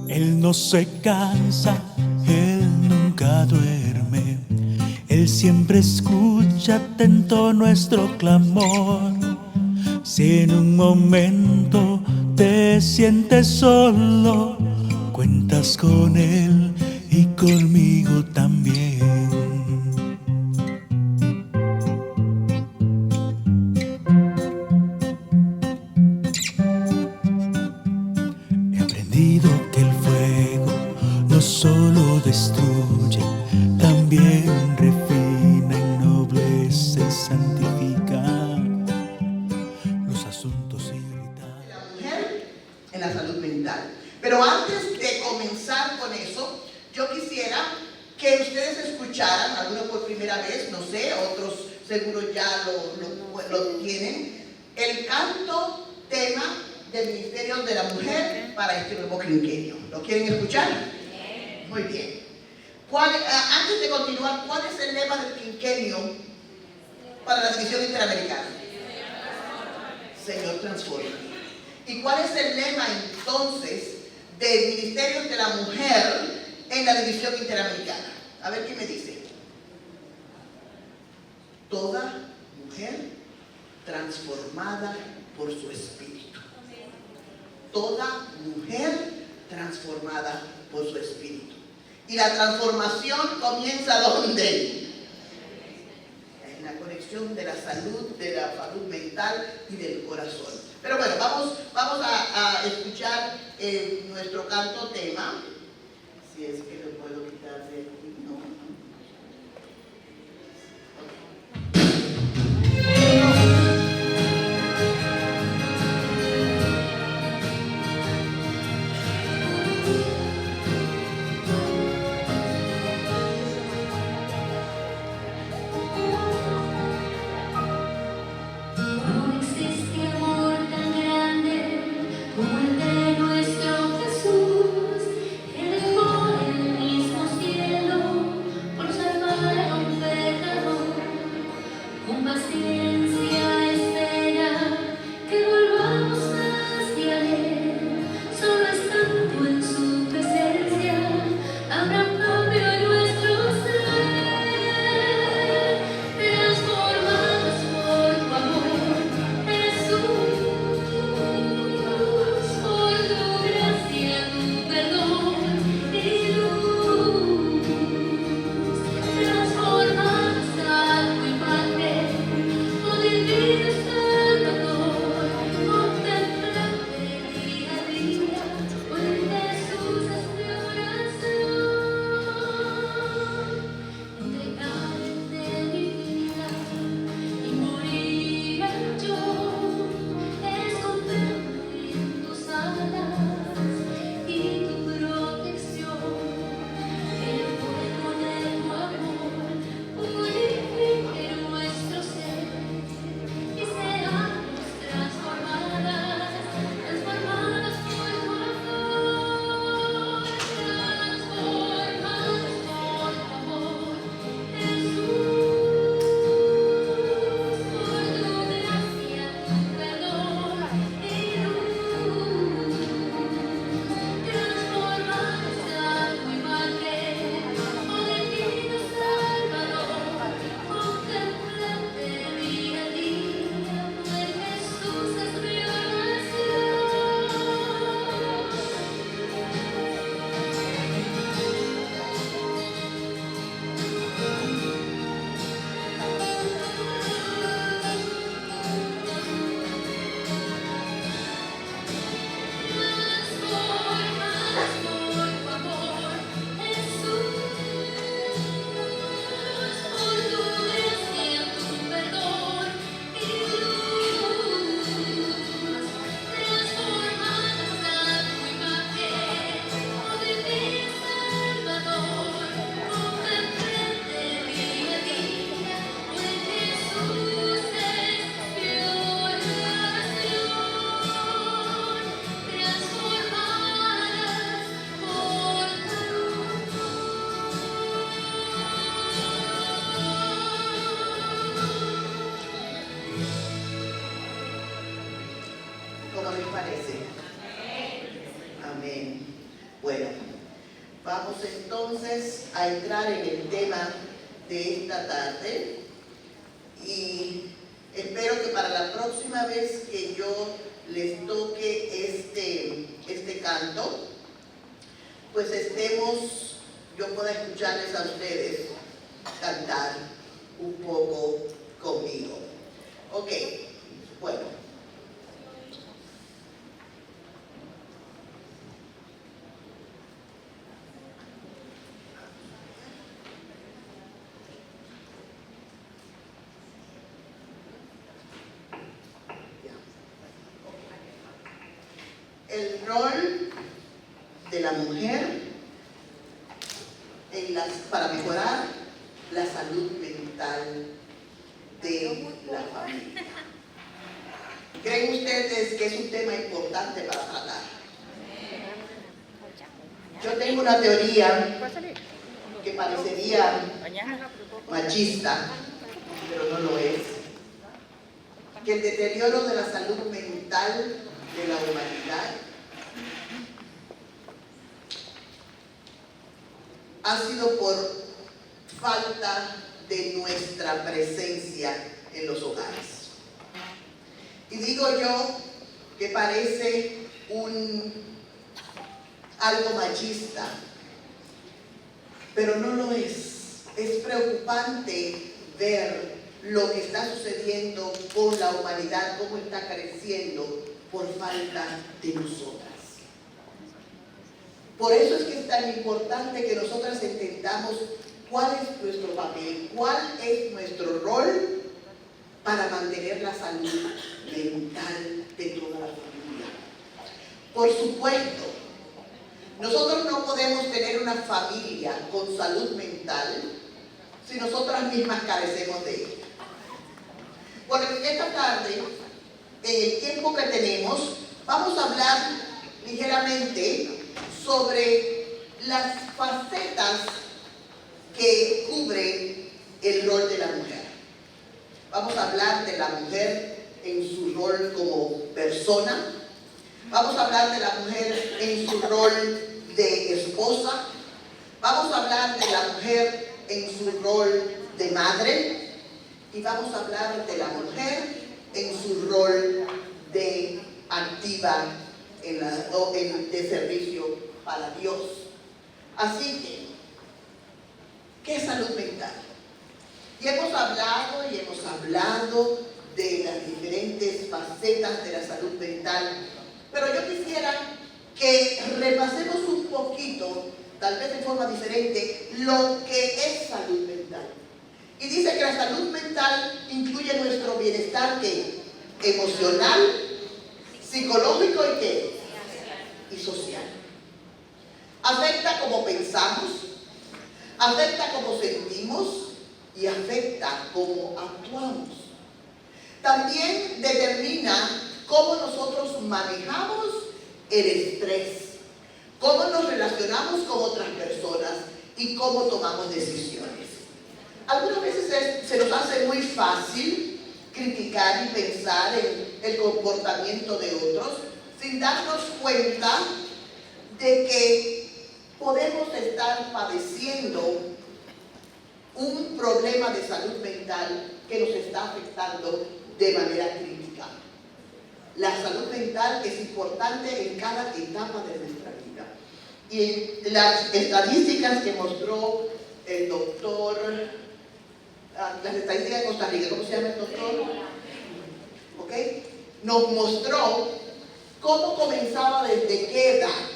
Él no se cansa, Él nunca duerme. Él siempre escucha atento nuestro clamor. Si en un momento te sientes solo, cuentas con Él y conmigo también. He aprendido que el fuego no solo destruye, también refina, ennoblece y santifica los asuntos irritables. La mujer en la salud mental. Pero antes de comenzar con eso, yo quisiera que ustedes escucharan, algunos por primera vez, no sé, otros seguro ya lo tienen, el canto tema del Ministerio de la Mujer para este nuevo quinquenio. ¿Lo quieren escuchar? Muy bien. Antes de continuar, ¿cuál es el lema del quinquenio para la División Interamericana? Señor, transforma. ¿Y cuál es el lema entonces del Ministerio de la Mujer en la División Interamericana? A ver qué me dice. Toda mujer transformada por su espíritu. Toda mujer transformada por su espíritu. Y la transformación comienza ¿dónde? En la conexión de la salud mental y del corazón. Pero bueno, vamos a escuchar nuestro canto tema. Si es que lo puedo quitar de aquí, no. No existe amor tan grande como el de nuestro Jesús, que dejó el mismo cielo por salvar a un pecador. Con paciencia espera que volvamos hacia Él, solo estando en su presencia habrá un cambio en nuestro ser, transformados por tu amor, Jesús, por tu gracia, tu perdón y luz, transformados a tu imagen, oh divino Salvador, contemplarte día a día, oh en Jesús es mi oración, entregarte mi vida y morir yo, esconderme en tus alas y tu protección, que el fuego de tu amor purifique nuestro ser y seamos transformadas por tu amor, transformadas por tu amor, Jesús, por tu gracia, tu perdón y luz, transformadas a tu imagen, oh divino Salvador, contemplarte día a día, pues Jesús es mi oración. Transformadas por tu amor, Jesús, por tu gracia, tu perdón y luz, transformadas a tu imagen, oh divino Salvador, contemplarte día a día, pues Jesús es mi oración, transformadas por tu ¿Cómo les parece? Amén. Bueno, vamos entonces a entrar en el tema de esta tarde y espero que para la próxima vez que yo les toque este canto, pues yo pueda escucharles a ustedes cantar un poco conmigo. Ok, bueno. El rol de la mujer para mejorar la salud mental de la familia. ¿Creen ustedes que es un tema importante para tratar? Yo tengo una teoría que parecería machista, pero no lo es. Que el deterioro de la salud mental de la humanidad ha sido por falta de nuestra presencia en los hogares. Y digo yo que parece algo machista, pero no lo es. Es preocupante ver lo que está sucediendo con la humanidad, cómo está creciendo por falta de nosotras. Por eso es que es tan importante que nosotras entendamos cuál es nuestro papel, cuál es nuestro rol para mantener la salud mental de toda la familia. Por supuesto, nosotros no podemos tener una familia con salud mental si nosotras mismas carecemos de ella. Porque esta tarde, en el tiempo que tenemos, vamos a hablar ligeramente sobre las facetas que cubren el rol de la mujer. Vamos a hablar de la mujer en su rol como persona. Vamos a hablar de la mujer en su rol de esposa. Vamos a hablar de la mujer en su rol de madre. Y vamos a hablar de la mujer en su rol de activa de servicio para Dios. Así que, ¿qué es salud mental? Y hemos hablado de las diferentes facetas de la salud mental, pero yo quisiera que repasemos un poquito, tal vez de forma diferente, lo que es salud mental. Y dice que la salud mental incluye nuestro bienestar ¿qué? Emocional, psicológico y ¿qué? Y social. Afecta cómo pensamos, afecta cómo sentimos y afecta cómo actuamos. También determina cómo nosotros manejamos el estrés, cómo nos relacionamos con otras personas y cómo tomamos decisiones. Algunas veces se nos hace muy fácil criticar y pensar en el comportamiento de otros sin darnos cuenta de que podemos estar padeciendo un problema de salud mental que nos está afectando de manera crítica. La salud mental es importante en cada etapa de nuestra vida. Y las estadísticas que mostró el doctor, las estadísticas de Costa Rica, ¿cómo se llama el doctor? ¿Ok? Nos mostró cómo comenzaba desde qué edad,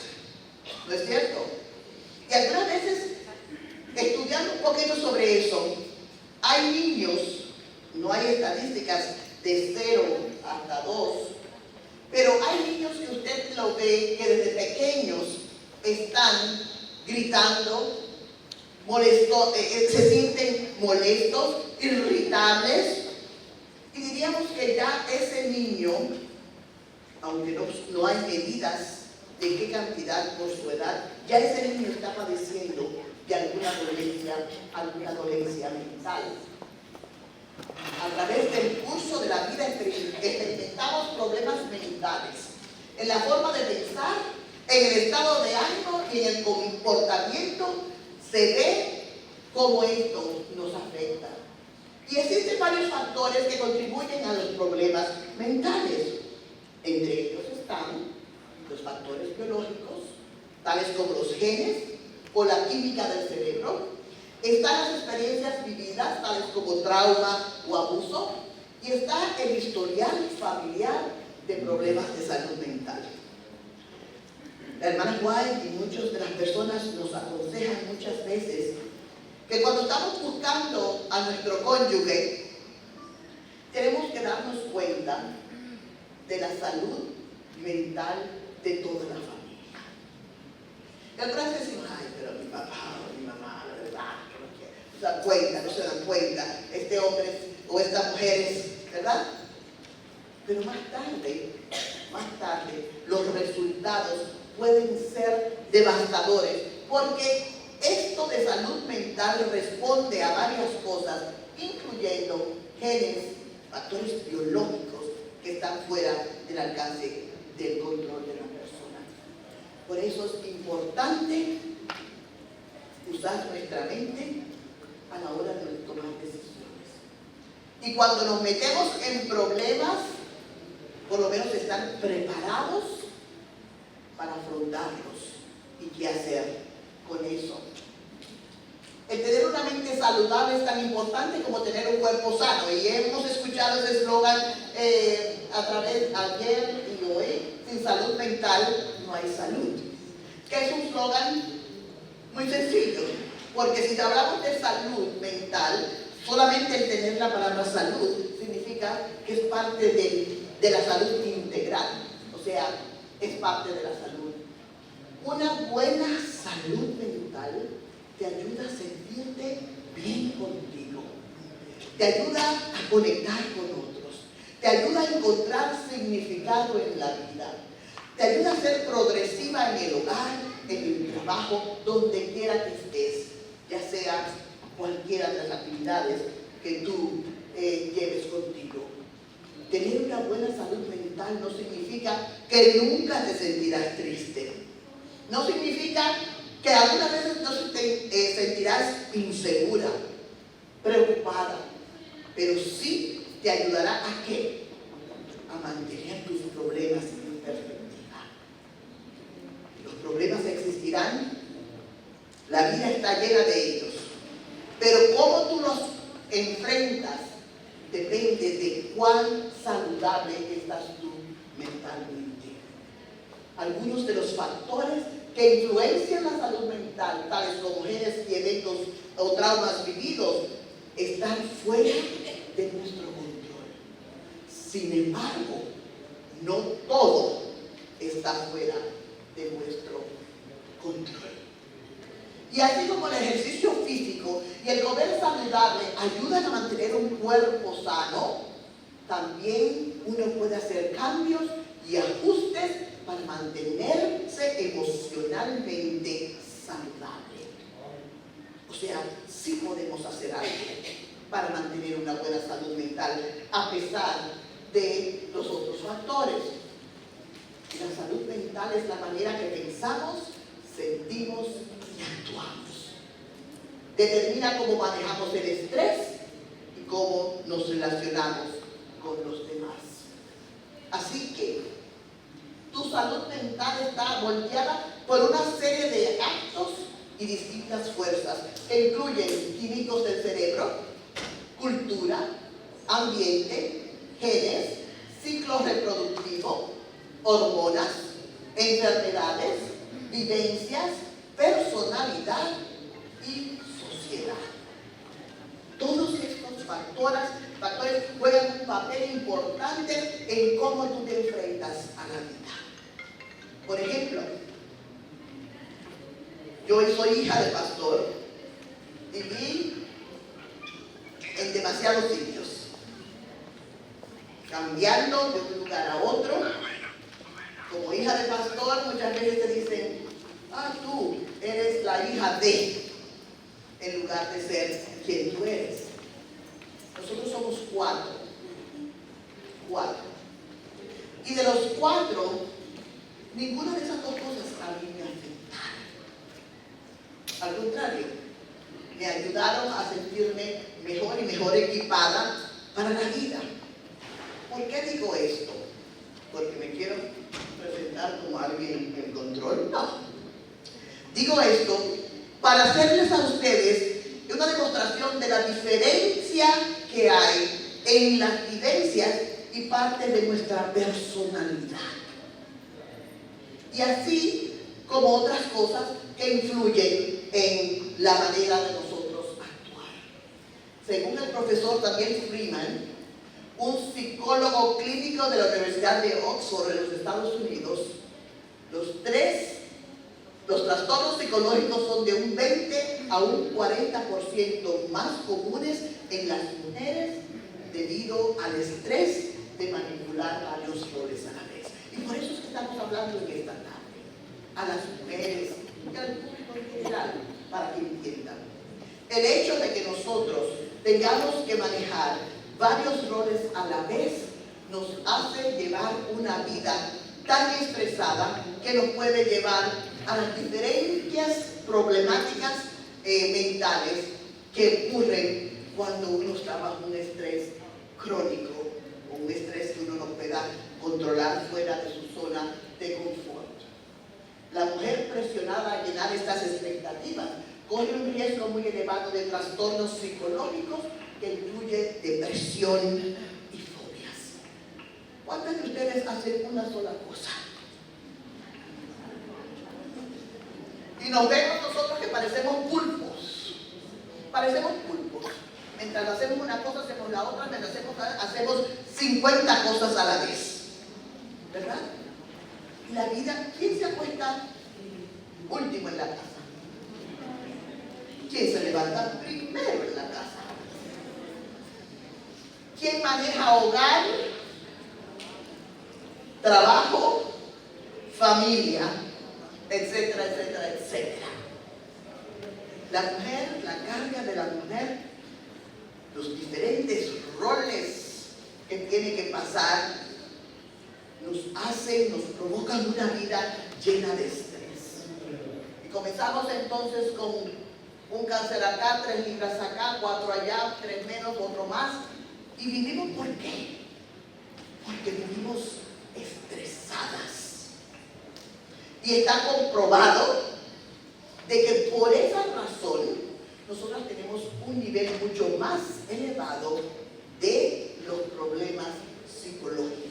¿no es cierto? Y algunas veces, estudiando un poquito sobre eso, hay niños, no hay estadísticas de 0 hasta 2, pero hay niños que usted lo ve que desde pequeños están gritando, se sienten molestos, irritables, y diríamos que ya ese niño, aunque no hay medidas de qué cantidad por su edad, ya ese niño está padeciendo de alguna dolencia mental. A través del curso de la vida experimentamos problemas mentales en la forma de pensar En el estado de ánimo y en el comportamiento se ve cómo esto nos afecta. Y existen varios factores que contribuyen a los problemas mentales. Entre ellos están los factores biológicos, tales como los genes o la química del cerebro. Están las experiencias vividas, tales como trauma o abuso. Y está el historial familiar de problemas de salud mental. La hermana White y muchas de las personas nos aconsejan muchas veces que cuando estamos buscando a nuestro cónyuge, tenemos que darnos cuenta de la salud mental de toda la familia. Y algunas veces decimos, ay, pero mi papá o mi mamá, la verdad, que no se dan cuenta, no se dan cuenta, este hombre o esta mujer es, ¿verdad? Pero más tarde, los resultados pueden ser devastadores, porque esto de salud mental responde a varias cosas, incluyendo genes, factores biológicos que están fuera del alcance del control de la persona. Por eso es importante usar nuestra mente a la hora de tomar decisiones. Y cuando nos metemos en problemas, por lo menos estar preparados para afrontarlos y qué hacer con eso. El tener una mente saludable es tan importante como tener un cuerpo sano. Y hemos escuchado ese eslogan a través ayer y hoy: sin salud mental no hay salud. Que es un eslogan muy sencillo, porque si hablamos de salud mental, solamente el tener la palabra salud significa que es parte de la salud integral, o sea, es parte de la salud. Una buena salud mental te ayuda a sentirte bien contigo, te ayuda a conectar con otros, te ayuda a encontrar significado en la vida, te ayuda a ser progresiva en el hogar, en el trabajo, donde quiera que estés, ya sea cualquiera de las actividades que tú lleves contigo. Tener una buena salud mental no significa que nunca te sentirás triste. No significa que algunas veces no te sentirás insegura, preocupada, pero sí te ayudará ¿a qué? A mantener tus problemas en perspectiva. Los problemas existirán, la vida está llena de ellos, pero cómo tú los enfrentas depende de cuán saludable estás tú mentalmente. Algunos de los factores que influencian la salud mental, tales como genes y eventos o traumas vividos, están fuera de nuestro control. Sin embargo, no todo está fuera de nuestro control. Y así como el ejercicio físico y el comer saludable ayudan a mantener un cuerpo sano, también uno puede hacer cambios y ajustes para mantenerse emocionalmente saludable. O sea, sí podemos hacer algo para mantener una buena salud mental a pesar de los otros factores. La salud mental es la manera que pensamos, sentimos y actuamos. Determina cómo manejamos el estrés y cómo nos relacionamos con los demás. Así que tu salud mental está volteada por una serie de actos y distintas fuerzas que incluyen químicos del cerebro, cultura, ambiente, genes, ciclo reproductivo, hormonas, enfermedades, vivencias, personalidad y sociedad. Todos estos factores juegan un papel importante en cómo tú te enfrentas a la vida. Por ejemplo, yo soy hija de pastor, viví en demasiados sitios, cambiando de un lugar a otro. Como hija de pastor, muchas veces te dicen: ah, tú eres la hija de, en lugar de ser quien tú eres. Nosotros somos cuatro. Y de los cuatro, ninguna de esas dos cosas ayudaron a sentirme mejor y mejor equipada para la vida. ¿Por qué digo esto? ¿Porque me quiero presentar como alguien en control? No. Digo esto para hacerles a ustedes una demostración de la diferencia que hay en las vivencias y parte de nuestra personalidad. Y así como otras cosas que influyen en la manera de nosotros actuar. Según el profesor Daniel Freeman, un psicólogo clínico de la Universidad de Oxford en los Estados Unidos, los trastornos psicológicos son de un 20 a un 40% más comunes en las mujeres debido al estrés de manipular varios roles a la vez. Y por eso es que estamos hablando en esta tarde a las mujeres y al público en general, para que entiendan. El hecho de que nosotros tengamos que manejar varios roles a la vez nos hace llevar una vida tan estresada que nos puede llevar a las diferentes problemáticas mentales que ocurren cuando uno está bajo un estrés crónico o un estrés que uno no pueda controlar fuera de su zona de confort. La mujer presionada a llenar estas expectativas corre un riesgo muy elevado de trastornos psicológicos que incluye depresión y fobias. ¿Cuántas de ustedes hacen una sola cosa? Y nos vemos nosotros que parecemos pulpos. Parecemos pulpos. Mientras hacemos una cosa, hacemos la otra. Mientras hacemos 50 cosas a la vez. ¿Verdad? Y la vida, ¿quién se acuesta último en la casa? ¿Quién se levanta primero en la casa? ¿Quién maneja hogar, trabajo, familia, etcétera, etcétera, etcétera? La mujer, la carga de la mujer, los diferentes roles que tiene que pasar, nos provocan una vida llena de estrés. Y comenzamos entonces con un cáncer acá, 3 libras acá, 4 allá, 3 menos, otro más. ¿Y vivimos por qué? Porque vivimos estresadas. Y está comprobado de que por esa razón nosotros tenemos un nivel mucho más elevado de los problemas psicológicos,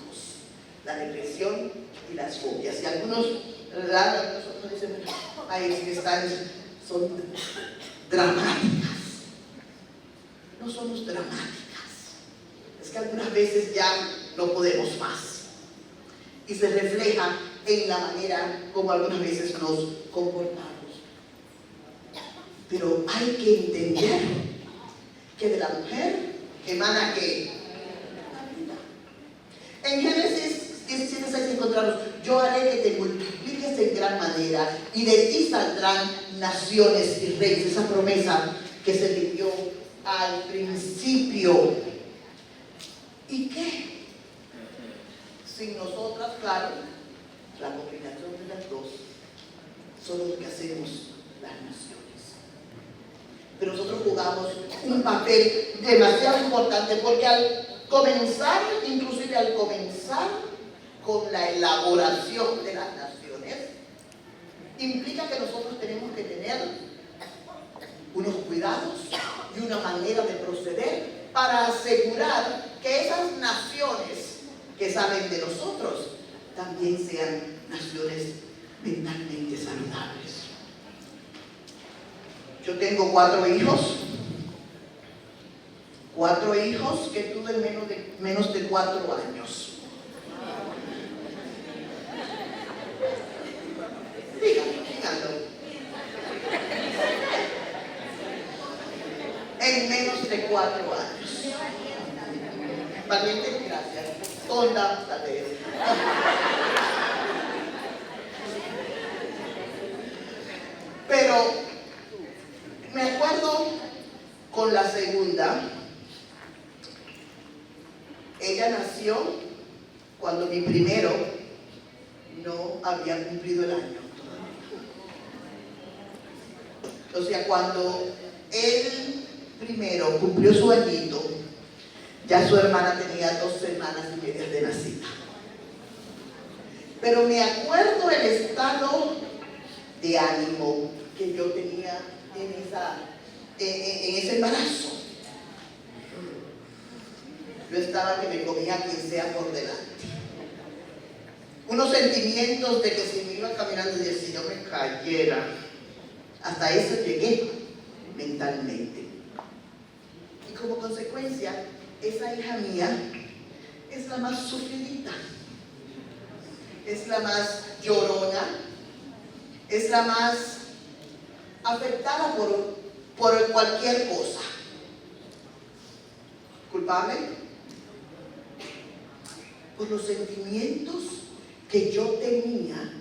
la depresión y las fobias. Y algunos dicen, ay, es que son dramáticas. No somos dramáticas. Es que algunas veces ya no podemos más. Y se refleja en la manera como algunas veces nos comportamos. Pero hay que entender que de la mujer emana ¿qué? En Génesis 17:6 encontramos: yo haré que te multipliques en gran manera y de ti saldrán naciones y reyes. Esa promesa que se le dio al principio. ¿Y qué? Sin nosotras, claro, la combinación de las dos son los que hacemos las naciones. Pero nosotros jugamos un papel demasiado importante porque al comenzar con la elaboración de las naciones, implica que nosotros tenemos que tener unos cuidados y una manera de proceder para asegurar que esas naciones que saben de nosotros también sean naciones mentalmente saludables. Yo tengo 4 hijos. 4 hijos que tuve en menos de 4 años. Díganlo. En menos de 4 años. Valiente, gracias. Tonda, tal vez. Pero me acuerdo con la segunda. Ella nació cuando mi primero no había cumplido el año. O sea, cuando él primero cumplió su añito, ya su hermana tenía 2 semanas y media de nacida. Pero me acuerdo el estado de ánimo que yo tenía en ese embarazo. Yo estaba que me comía quien sea por delante. Unos sentimientos de que si me iba caminando y si yo me cayera, hasta eso llegué mentalmente. Y como consecuencia, esa hija mía es la más sufridita, es la más llorona, es la más afectada por cualquier cosa. ¿Culpable? Por los sentimientos que yo tenía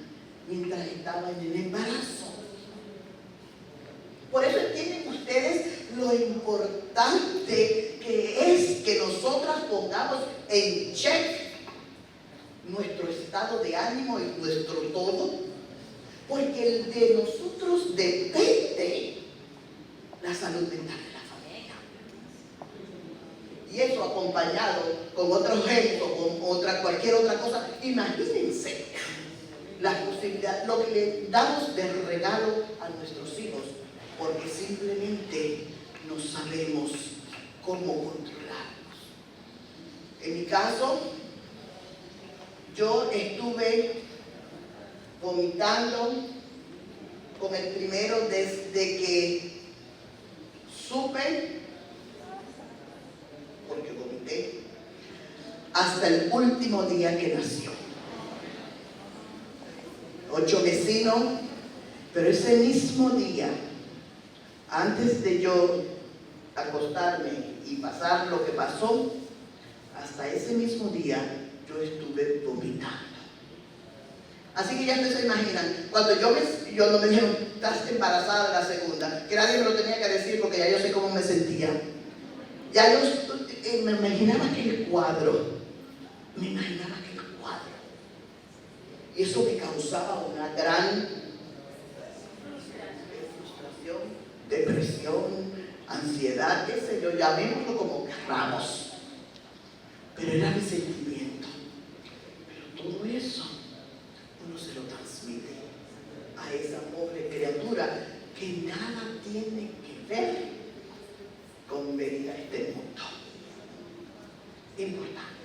mientras estaba en el embarazo. Por eso entienden ustedes lo importante que es que nosotras pongamos en check nuestro estado de ánimo y nuestro todo, porque de nosotros depende la salud mental de la familia. Y eso acompañado con otro gesto, con cualquier otra cosa. Imagínense la posibilidad, lo que le damos de regalo a nuestros hijos, porque simplemente no sabemos cómo controlarlos. En mi caso, yo estuve vomitando con el primero desde que supe, porque vomité, hasta el último día que nació. 8 vecinos, pero ese mismo día, antes de yo acostarme y pasar lo que pasó, hasta ese mismo día yo estuve vomitando. Así que ya ustedes se imaginan, cuando yo no me dijeron, estás embarazada de la segunda, que nadie me lo tenía que decir porque ya yo sé cómo me sentía. Ya yo me imaginaba aquel cuadro, y eso me causaba una gran frustración, depresión, ansiedad, qué sé yo, llamémoslo como querramos. Pero era mi sentimiento. Pero todo eso uno se lo transmite a esa pobre criatura que nada tiene que ver con venir a este mundo. Importante.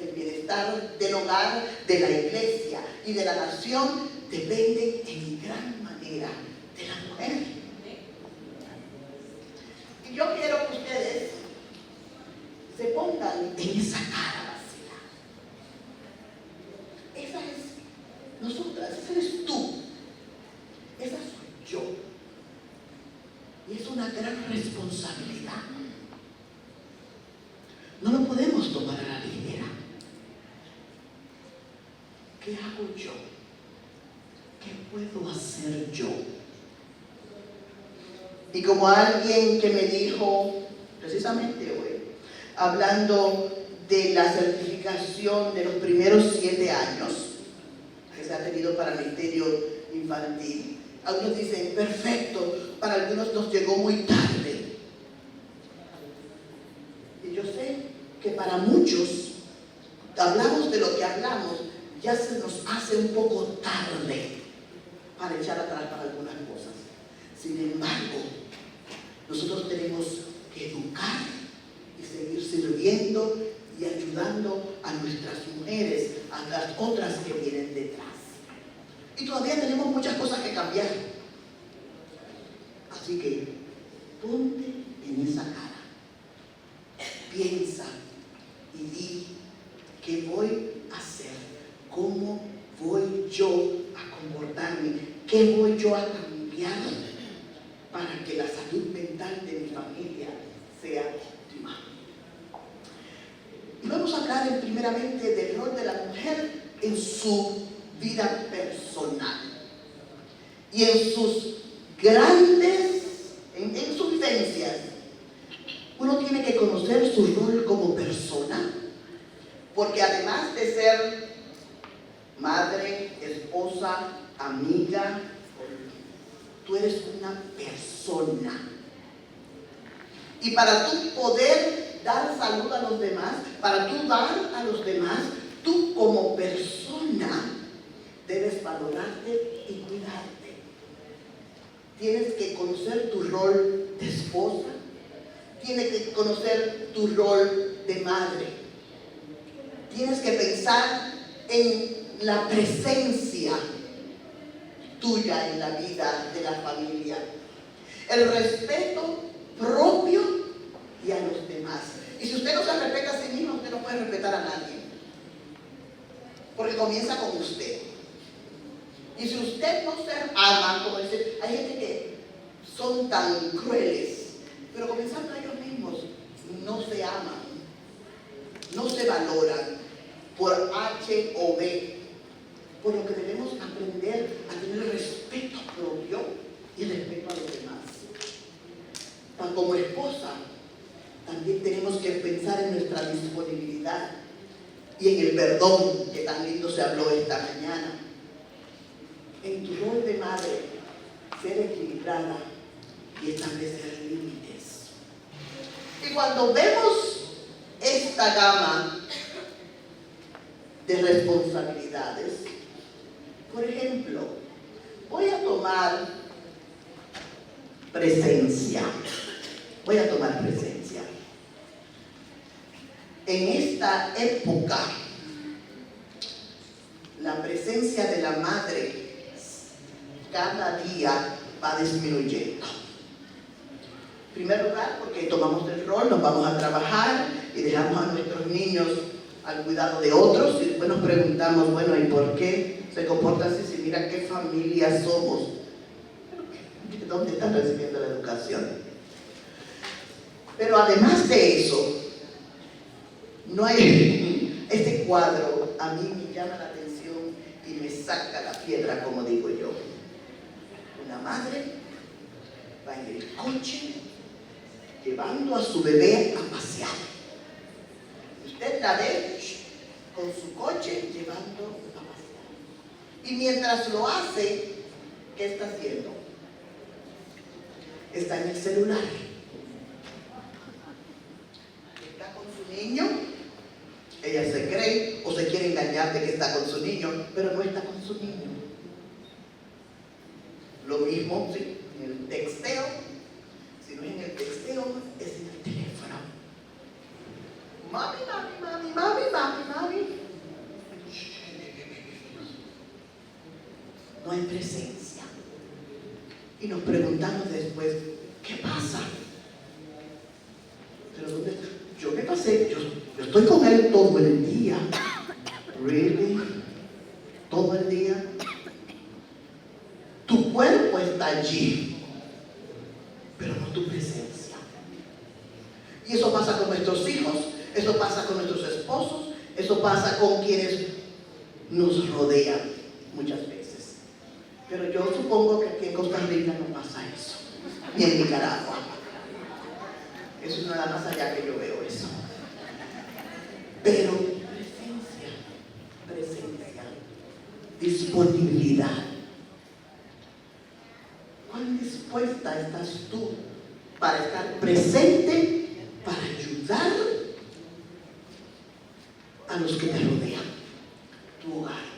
El bienestar del hogar, de la iglesia y de la nación depende en gran manera de la mujer. Y yo quiero que ustedes se pongan en esa cara vacía. Esa es nosotras, esa eres tú, esa soy yo. Y es una gran responsabilidad. No lo podemos tomar a la ligera. ¿Qué hago yo? ¿Qué puedo hacer yo? Y como alguien que me dijo, precisamente hoy, hablando de la certificación de los primeros 7 años que se ha tenido para el ministerio infantil, algunos dicen, perfecto, para algunos nos llegó muy tarde. Y yo sé que para muchos, hablamos de lo que hablamos, ya se nos hace un poco tarde para echar atrás para algunas cosas. Sin embargo, nosotros tenemos que educar y seguir sirviendo y ayudando a nuestras mujeres, a las otras que vienen detrás. Y todavía tenemos muchas cosas que cambiar. Así que ponte en esa cara, piensa y di qué voy a hacer, cómo voy yo a comportarme, qué voy yo a cambiar para que la salud mental de mi familia sea óptima. Y vamos a hablar primeramente del rol de la mujer en su vida personal y en sus en sus vivencias. Uno tiene que conocer su rol como persona, porque además de ser madre, esposa, amiga, tú eres una persona Y para tú poder dar salud a los demás, para tú dar a los demás, tú como persona debes valorarte y cuidarte. Tienes que conocer tu rol de esposa, tienes que conocer tu rol de madre. Tienes que pensar en la presencia tuya en la vida de la familia. El respeto propio y a los demás. Y si usted no se respeta a sí mismo, usted no puede respetar a nadie. Porque comienza con usted. Y si usted no se ama, como dice, hay gente que son tan crueles, pero comenzando ellos mismos, no se aman, no se valoran por H o B. Por lo que debemos aprender a tener respeto propio y respeto a los demás. Como esposa, también tenemos que pensar en nuestra disponibilidad y en el perdón que tan lindo se habló esta mañana. En tu rol de madre, ser equilibrada y establecer límites. Y cuando vemos esta gama de responsabilidades, por ejemplo, voy a tomar presencia. En esta época, la presencia de la madre cada día va disminuyendo. En primer lugar, porque tomamos el rol, nos vamos a trabajar y dejamos a nuestros niños al cuidado de otros y después nos preguntamos, bueno, ¿y por qué se comporta así? Si mira qué familia somos. ¿Dónde están recibiendo la educación? Pero además de eso, no hay este cuadro a mí me llama la atención y me saca la piedra, como digo yo. Una madre va en el coche llevando a su bebé a pasear. Usted la ve con su coche llevando a pasear. Y mientras lo hace, ¿qué está haciendo? Está en el celular. Está con su niño. Ella se cree o se quiere engañar de que está con su niño, pero no está con su niño. Lo mismo, sí, en el texteo. Si no es en el texteo, es en el teléfono. Mami. No hay presencia. Y nos preguntamos después, ¿qué pasa? Pero ¿dónde está? Yo me pasé, yo estoy con él todo el día. Really? Todo el día. Tu cuerpo está allí, pero no tu presencia. Y eso pasa con nuestros hijos, eso pasa con nuestros esposos, eso pasa con quienes nos rodean muchas veces. Pero yo supongo que aquí en Costa Rica no pasa eso, ni en Nicaragua. Eso es nada más allá que yo veo eso. Pero presencia, disponibilidad. ¿Cuán dispuesta estás tú para estar presente, para ayudar a los que te rodean? Tu hogar.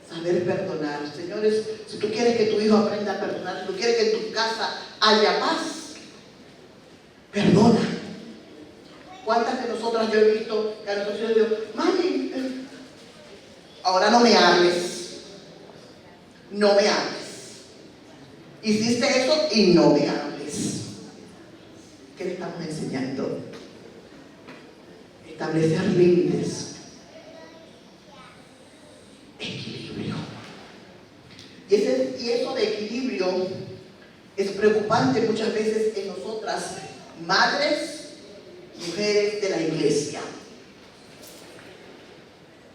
Saber perdonar. Señores, si tú quieres que tu hijo aprenda a perdonar, si tú quieres que en tu casa haya paz, perdona. ¿Cuántas de nosotras yo he visto que a nuestros hijos digo, mami, ahora no me hables? No me hables. Hiciste eso y no me hables. ¿Qué le estamos enseñando? Establecer límites. Equilibrio. Y eso de equilibrio es preocupante muchas veces en nosotras, madres, mujeres de la iglesia.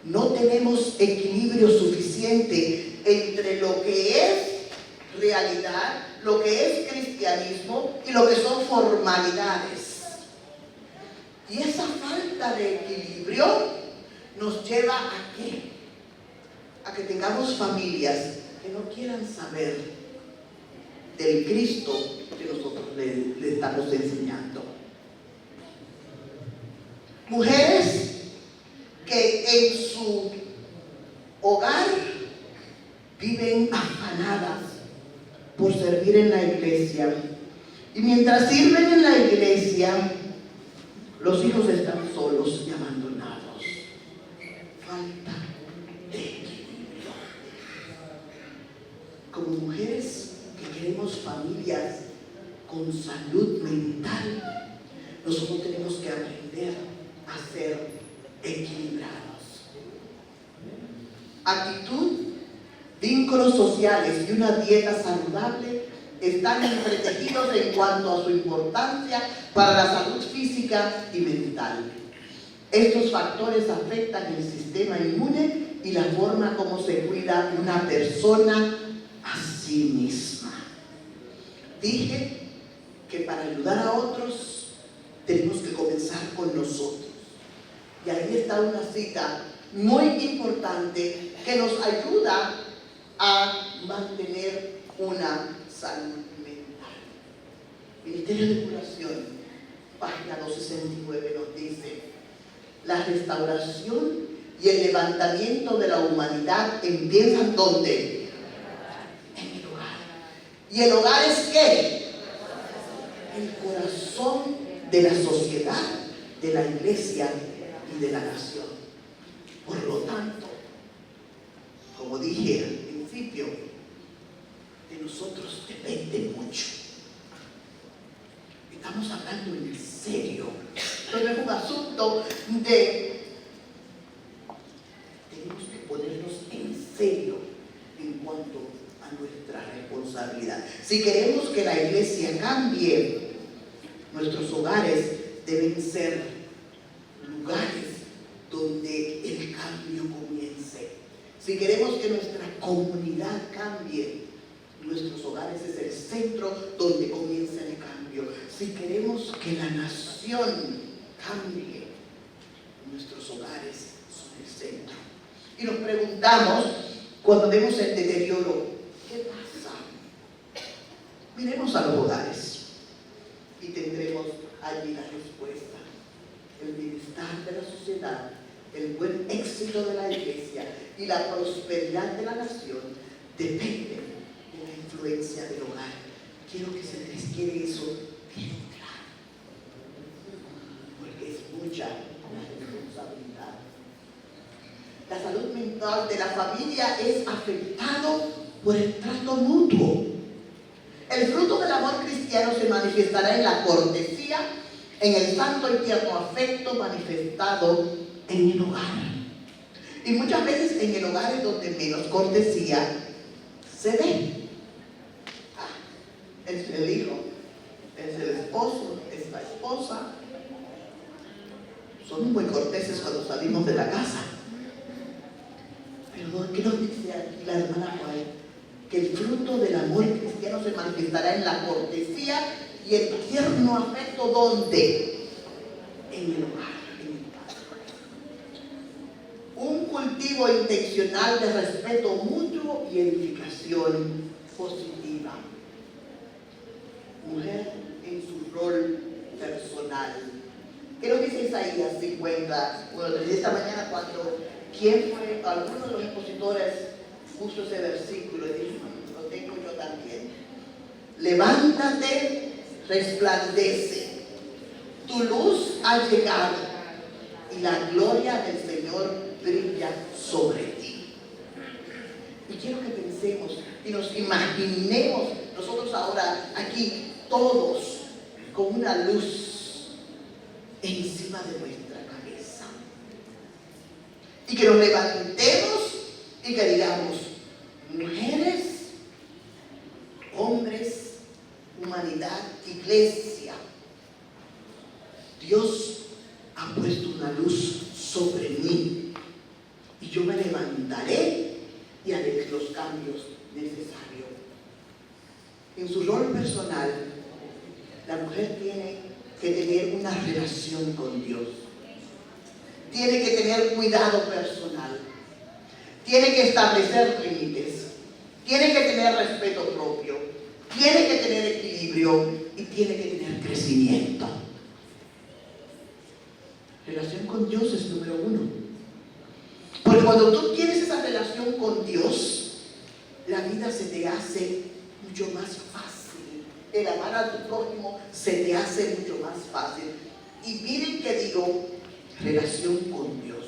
No tenemos equilibrio suficiente entre lo que es realidad, lo que es cristianismo y lo que son formalidades. Y esa falta de equilibrio nos lleva ¿a qué? A que tengamos familias que no quieran saber del Cristo que nosotros le estamos enseñando. Mujeres que en su hogar viven afanadas por servir en la iglesia. Y mientras sirven en la iglesia, los hijos están solos y abandonados. Falta de equilibrio. Como mujeres que queremos familias con salud mental, nosotros tenemos que aprender a ser equilibrados. Actitud, vínculos sociales y una dieta saludable están entretejidos en cuanto a su importancia para la salud física y mental. Estos factores afectan el sistema inmune y la forma como se cuida una persona a sí misma. Dije que para ayudar a otros tenemos que comenzar con nosotros. Y ahí está una cita muy importante que nos ayuda a mantener una salud mental. Ministerio de Curación, página 269, nos dice: la restauración y el levantamiento de la humanidad empiezan ¿dónde? En el hogar. ¿Y el hogar es qué? El corazón de la sociedad, de la iglesia y de la nación. Por lo tanto, como dije al principio, de nosotros depende mucho. Estamos hablando en serio. Esto no es un asunto de... Tenemos que ponernos en serio en cuanto a nuestra responsabilidad. Si queremos que la iglesia cambie, nuestros hogares deben ser lugares donde el cambio comience. Si queremos que nuestra comunidad cambie, nuestros hogares es el centro donde comienza el cambio. Si queremos que la nación cambie, nuestros hogares son el centro. Y nos preguntamos, cuando vemos el deterioro, ¿qué pasa? Miremos a los hogares y tendremos allí la respuesta. El bienestar de la sociedad, el buen éxito de la iglesia y la prosperidad de la nación dependen de la influencia del hogar. Quiero que se les quede eso bien claro, porque es mucha la responsabilidad. La salud mental de la familia es afectado por el trato mutuo. El fruto del amor cristiano se manifestará en la cortesía, en el santo y tierno afecto manifestado en el hogar. Y muchas veces en el hogar es donde menos cortesía se ve. Es el hijo, es el esposo, es la esposa. Somos muy corteses cuando salimos de la casa. Pero ¿qué nos dice aquí la hermana Juárez? Que el fruto del amor cristiano se manifestará en la cortesía y el tierno afecto, ¿dónde? En el hogar, en el hogar. Un cultivo intencional de respeto mutuo y edificación positiva. Mujer en su rol personal. ¿Qué nos dice Isaías 50? Bueno, desde esta mañana cuando ¿quién fue? Alguno de los expositores puso ese versículo y dijo, lo tengo yo también. Levántate, resplandece, tu luz ha llegado y la gloria del Señor brilla sobre ti. Y quiero que pensemos y nos imaginemos nosotros ahora aquí todos con una luz encima de nuestra cabeza. Y que nos levantemos y que digamos, mujeres, hombres, humanidad, iglesia, Dios ha puesto una luz sobre mí y yo me levantaré y haré los cambios necesarios. En su rol personal, la mujer tiene que tener una relación con Dios. Tiene que tener cuidado personal. Tiene que establecer límites. Tiene que tener respeto propio. Tiene que tener equilibrio y tiene que tener crecimiento. relación con Dios es número uno. Porque cuando tú tienes esa relación con Dios, la vida se te hace mucho más fácil. El amar a tu prójimo se te hace mucho más fácil. Y miren que digo, relación con Dios.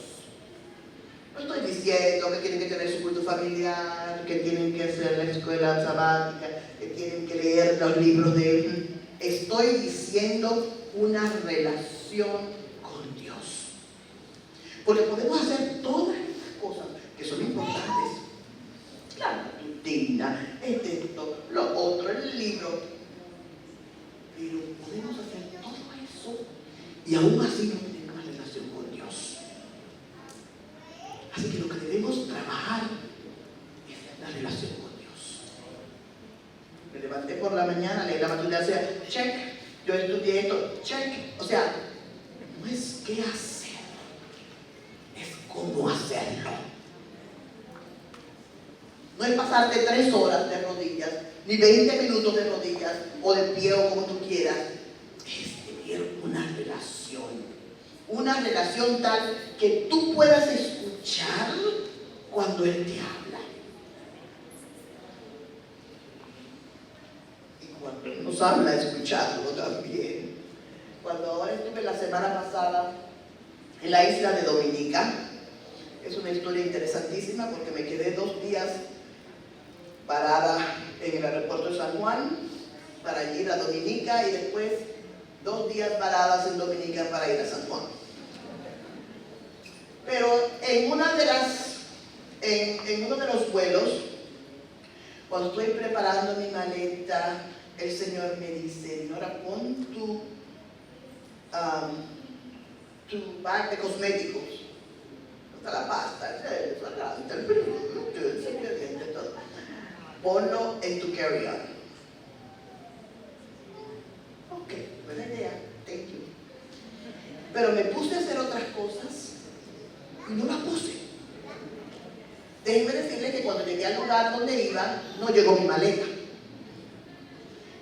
No estoy diciendo que tienen que tener su culto familiar, que tienen que hacer la escuela sabática, que tienen que leer los libros de él. Estoy diciendo una relación con Dios. Porque podemos hacer todas estas cosas que son importantes. La rutina, esto, lo otro, el libro. Pero podemos hacer todo eso y aún así no tener una relación con Dios. Así que lo que debemos trabajar es la relación con Dios. Me levanté por la mañana, leí la mañana, decía, check, yo estudié esto, check. O sea, no es qué hacer, es cómo hacerlo. No es pasarte 3 horas de rodillas, ni 20 minutos de rodillas, o de pie, o como tú quieras. Es tener una relación tal que tú puedas escuchar cuando Él te habla. Y cuando Él nos habla, escucharlo también. Cuando ahora estuve la semana pasada en la isla de Dominica, es una historia interesantísima porque me quedé 2 días parada en el aeropuerto de San Juan para ir a Dominica y después 2 días paradas en Dominica para ir a San Juan. Pero en uno de los vuelos, cuando estoy preparando mi maleta, el Señor me dice, ahora pon tu bag de cosméticos, hasta la pasta, el cepillo, todo. Ponlo en tu carry-on. Ok, buena idea, thank you. Pero me puse a hacer otras cosas y no las puse. Déjenme decirles que cuando llegué al lugar donde iba, no llegó mi maleta.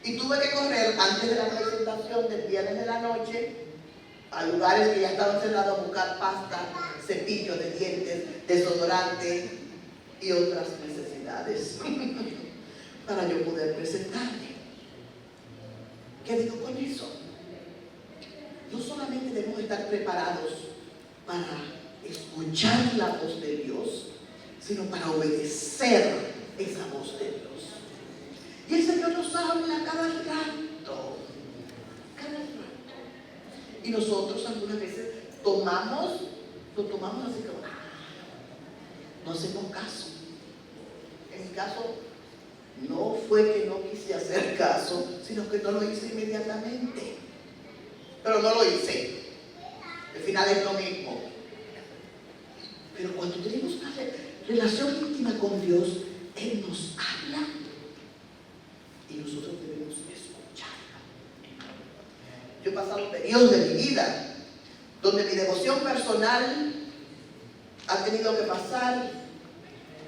Y tuve que correr antes de la presentación del viernes de la noche a lugares que ya estaban cerrados a buscar pasta, cepillos de dientes, desodorante y otras necesidades para yo poder presentarme. ¿Qué digo con eso? No solamente debemos estar preparados para escuchar la voz de Dios, sino para obedecer esa voz de Dios. Y el Señor nos habla cada rato. Y nosotros algunas veces lo tomamos así como, no hacemos caso. En mi caso, no fue que no quise hacer caso, sino que no lo hice inmediatamente. Pero no lo hice. Al final es lo mismo. Pero cuando tenemos una relación íntima con Dios, Él nos habla y nosotros debemos escucharlo. Yo he pasado periodos de mi vida donde mi devoción personal ha tenido que pasar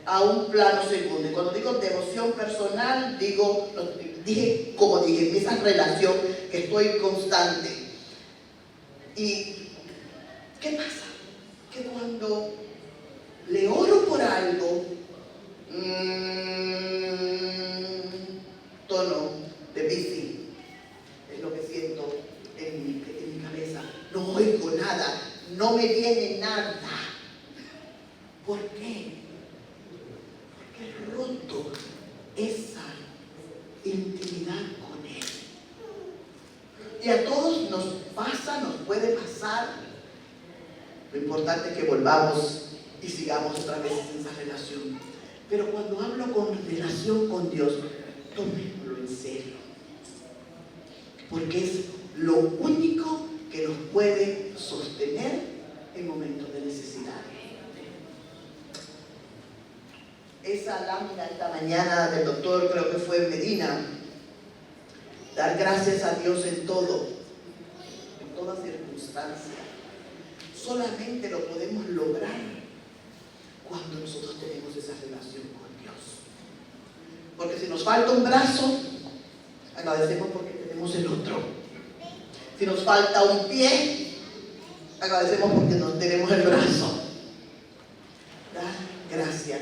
a un plano segundo. Y cuando digo devoción personal, dije, esa relación que estoy constante. ¿Y qué pasa? Que cuando le oro por algo, tono de bici, es lo que siento en mi cabeza. No oigo nada, no me viene nada. ¿Por qué? Porque he roto esa intimidad con Él. Y a todos nos pasa, nos puede pasar. Lo importante es que volvamos y sigamos otra vez en esa relación. Pero cuando hablo con relación con Dios, tomémoslo en serio. Porque es lo único que nos puede sostener en momentos de necesidad. Esa lámina esta mañana del doctor, creo que fue en Medina, dar gracias a Dios en todo, en toda circunstancia. Solamente lo podemos lograr cuando nosotros tenemos esa relación con Dios. Porque si nos falta un brazo, agradecemos porque tenemos el otro. Si nos falta un pie, Agradecemos porque nos tenemos el brazo. Dar gracias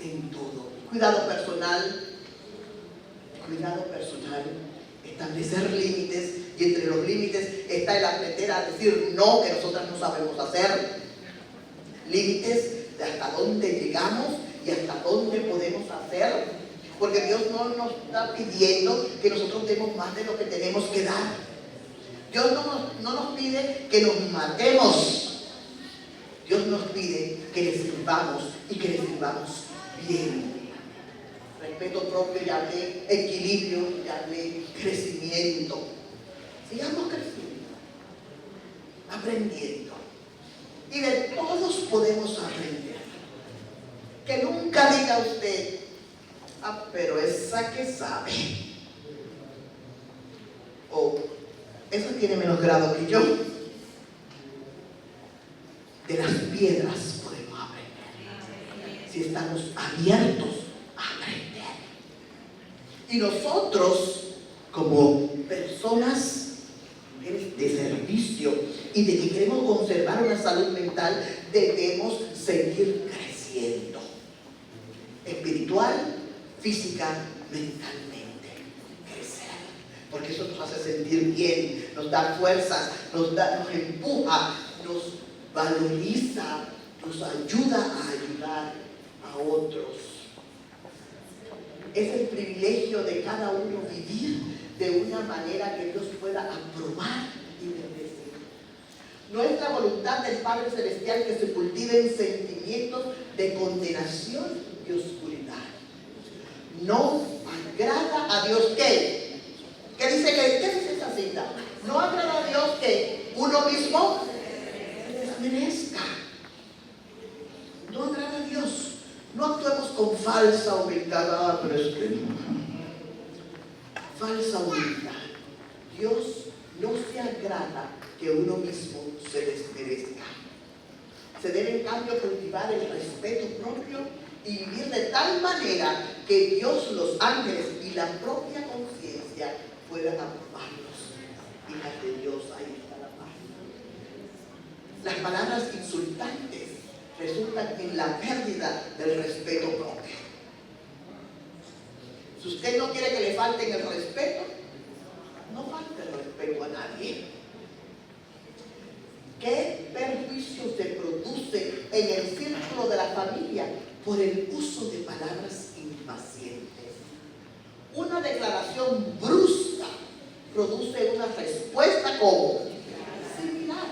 en todo. Cuidado personal, establecer límites, y entre los límites está el aprender a decir no, que nosotras no sabemos hacer. Límites de hasta dónde llegamos y hasta dónde podemos hacer, porque Dios no nos está pidiendo que nosotros demos más de lo que tenemos que dar. Dios no nos pide que nos matemos. Dios nos pide que le sirvamos y que le sirvamos bien. Respeto propio, ya hablé, equilibrio, ya hablé, crecimiento. Sigamos creciendo, aprendiendo. Y de todos podemos aprender. Que nunca diga usted, ah, pero esa que sabe. O esa tiene menos grado que yo. De las piedras podemos aprender. Si estamos abiertos a aprender. Y nosotros, como personas, mujeres de servicio y de que queremos conservar una salud mental, debemos seguir creciendo. Espiritual, física, mentalmente. Crecer. Porque eso nos hace sentir bien, nos da fuerzas, nos empuja, nos valoriza, nos ayuda a ayudar a otros. Es el privilegio de cada uno vivir de una manera que Dios pueda aprobar y bendecir. No es la voluntad del Padre Celestial que se cultiven sentimientos de condenación y oscuridad. No agrada a Dios que, ¿qué dice esa cita? No agrada a Dios que uno mismo merezca. No agrada a Dios. No actuemos con falsa humildad. Ah, pero es que no. Falsa humildad. Dios no se agrada que uno mismo se desmerezca. Se debe en cambio cultivar el respeto propio y vivir de tal manera que Dios, los ángeles y la propia conciencia puedan aprobarlos. Hijas de Dios, ahí está la paz. Las palabras insultantes resultan en la pérdida del respeto propio. Si usted no quiere que le falten el respeto, no falte el respeto a nadie. ¿Qué perjuicio se produce en el círculo de la familia por el uso de palabras impacientes? Una declaración brusca produce una respuesta como similar.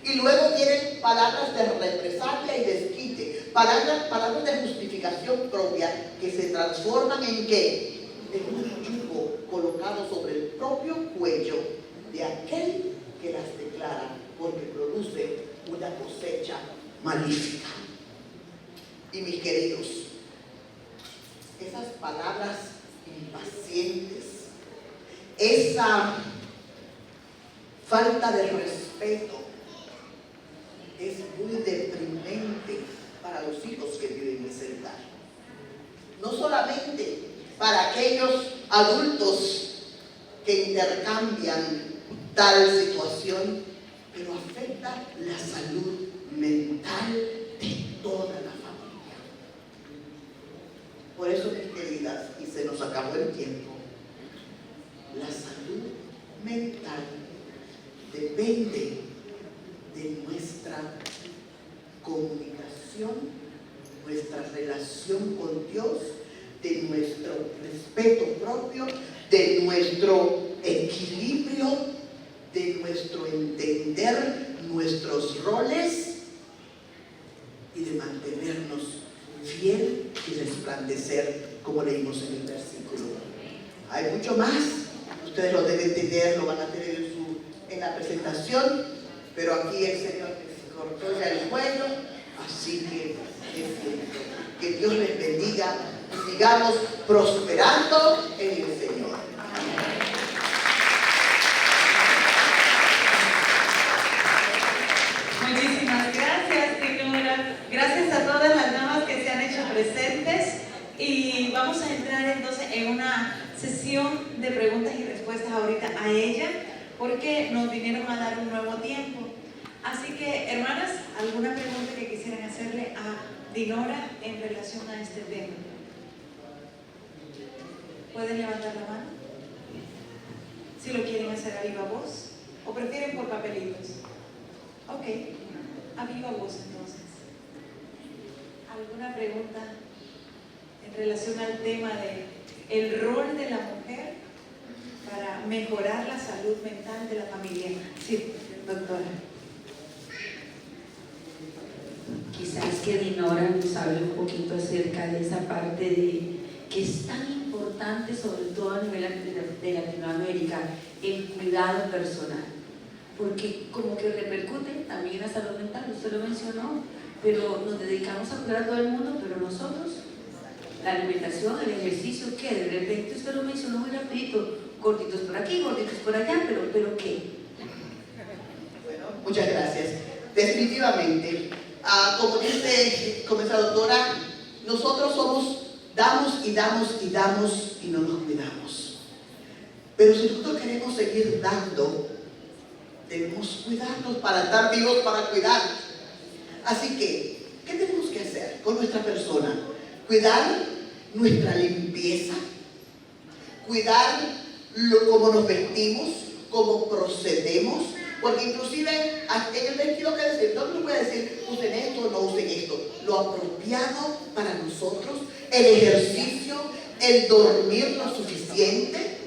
Y luego vienen palabras de represalia y desquite, palabras de justificación propia que se transforman en ¿qué? En un yugo colocado sobre el propio cuello de aquel que las declara, porque produce una cosecha malífica. Y mis queridos, esas palabras impacientes, esa falta de respeto, es muy deprimente para los hijos que viven en ese lugar. No solamente para aquellos adultos que intercambian tal situación, pero afecta la salud mental de toda la familia. Por eso, mis queridas, y se nos acabó el tiempo, la salud mental depende de nuestra comunicación, nuestra relación con Dios, de nuestro respeto propio, de nuestro equilibrio, de nuestro entender nuestros roles y de mantenernos fiel y resplandecer, como leímos en el versículo. Hay mucho más, ustedes lo deben tener, lo van a tener en la presentación. Pero aquí el Señor les cortó ya el cuello, así que Dios les bendiga y sigamos prosperando en el Señor. Muchísimas gracias, señora. Gracias a todas las damas que se han hecho presentes y vamos a entrar entonces en una sesión de preguntas y respuestas ahorita a ella, porque nos vinieron a dar un nuevo tiempo. Así que, hermanas, ¿alguna pregunta que quisieran hacerle a Dinora en relación a este tema? ¿Pueden levantar la mano? Si lo quieren hacer a viva voz, o prefieren por papelitos. Ok, a viva voz entonces. ¿Alguna pregunta en relación al tema de el rol de la mujer para mejorar la salud mental de la familia? Sí, doctora. Quizás que Dinora nos hable un poquito acerca de esa parte de que es tan importante, sobre todo a nivel de Latinoamérica, el cuidado personal, porque como que repercute también en la salud mental. Usted lo mencionó, pero nos dedicamos a cuidar a todo el mundo, pero nosotros, la alimentación, el ejercicio, ¿qué? De repente usted lo mencionó muy rapidito, gorditos por aquí, gorditos por allá, pero ¿qué? Bueno, muchas gracias. Definitivamente, como dice esa doctora, nosotros damos y damos y damos y no nos cuidamos. Pero si nosotros queremos seguir dando, debemos cuidarnos para estar vivos, para cuidar. Así que, ¿qué tenemos que hacer con nuestra persona? Cuidar nuestra limpieza, cuidar cómo nos vestimos, cómo procedemos, porque inclusive en el vestido que decir, no nos puede decir usen esto, no usen esto. Lo apropiado para nosotros, el ejercicio, el dormir lo suficiente,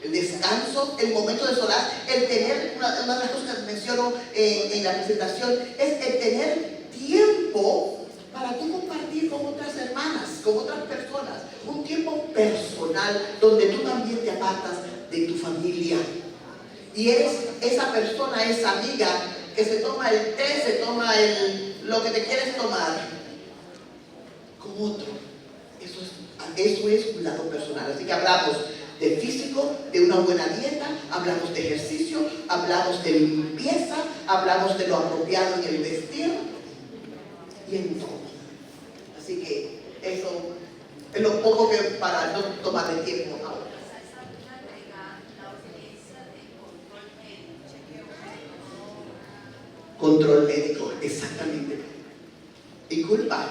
el descanso, el momento de soledad, el tener, una de las cosas que menciono en la presentación, es el tener tiempo para tú compartir con otras hermanas, con otras personas, un tiempo personal donde tú también te apartas de tu familia y eres esa persona, esa amiga que se toma el té, se toma lo que te quieres tomar con otro. Eso es cuidado personal. Así que hablamos de físico, de una buena dieta, hablamos de ejercicio, hablamos de limpieza, hablamos de lo apropiado en el vestir y en todo. Así que eso es lo poco que para no tomarle tiempo ahora. Control médico, exactamente. Y culpa.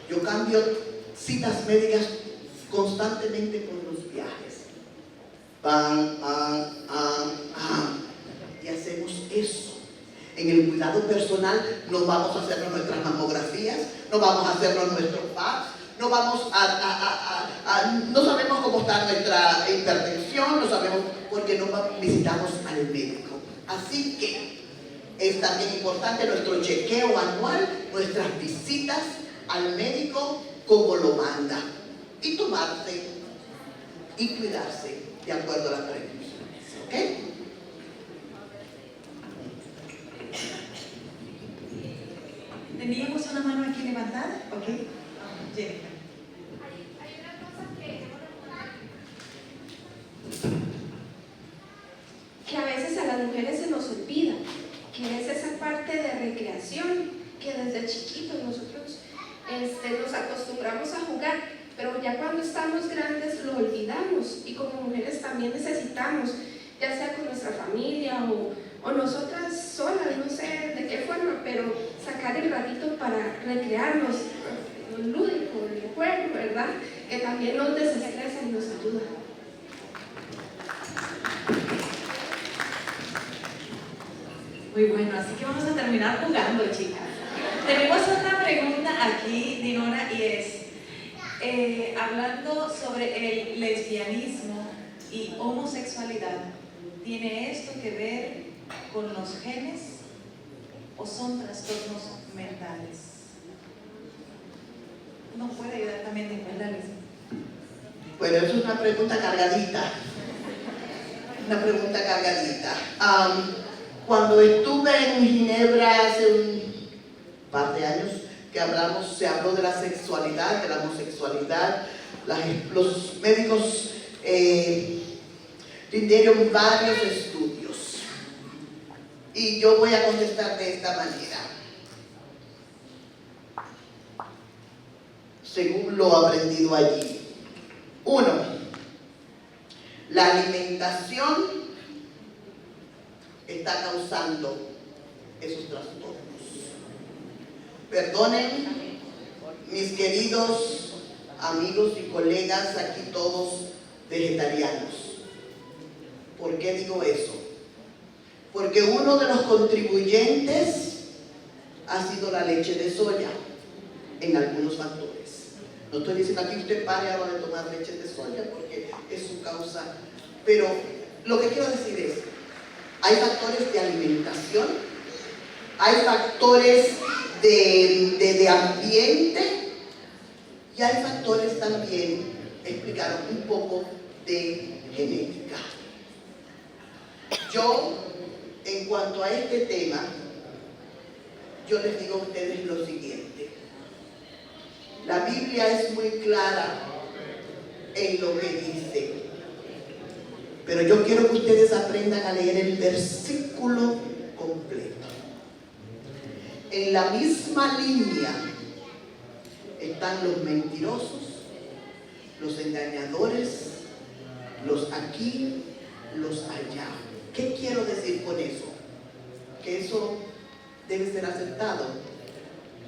Yo cambio citas médicas constantemente por los viajes. Y hacemos eso. En el cuidado personal no vamos a hacernos nuestras mamografías, no vamos a hacernos nuestros PAPs, no vamos no sabemos cómo está nuestra hipertensión, no sabemos porque no visitamos al médico. Así que es también importante nuestro chequeo anual, nuestras visitas al médico como lo manda, y tomarse y cuidarse de acuerdo a las prescripciones. ¿Ok? ¿Teníamos una mano aquí levantada? Ok. Jennifer. Hay una cosa que a veces a las mujeres se nos olvida, que es esa parte de recreación que desde chiquitos nosotros nos acostumbramos a jugar, pero ya cuando estamos grandes lo olvidamos, y como mujeres también necesitamos, ya sea con nuestra familia o nosotras solas, no sé de qué forma, pero sacar el ratito para recrearnos, lo lúdico, el juego, ¿verdad? Que también nos desestresa y nos ayuda. Muy bueno, así que vamos a terminar jugando, chicas. Tenemos otra pregunta aquí, Dinora, y es, hablando sobre el lesbianismo y homosexualidad, ¿tiene esto que ver con los genes o son trastornos mentales? ¿No puede ayudar también de cuéntales? Bueno, es una pregunta cargadita. Una pregunta cargadita. Cuando estuve en Ginebra hace un par de años que se habló de la sexualidad, de la homosexualidad, los médicos rindieron varios estudios. Y yo voy a contestar de esta manera. Según lo aprendido allí. 1. La alimentación está causando esos trastornos. Perdonen, mis queridos amigos y colegas, aquí todos vegetarianos. ¿Por qué digo eso? Porque uno de los contribuyentes ha sido la leche de soya en algunos factores. No estoy diciendo aquí usted pare ahora de tomar leche de soya porque es su causa, pero lo que quiero decir es, hay factores de alimentación, hay factores de ambiente y hay factores también, explicaron un poco de genética. Yo, en cuanto a este tema, yo les digo a ustedes lo siguiente. La Biblia es muy clara en lo que dice, pero yo quiero que ustedes aprendan a leer el versículo completo. En la misma línea están los mentirosos, los engañadores, los aquí, los allá. ¿Qué quiero decir con eso? Que eso debe ser aceptado.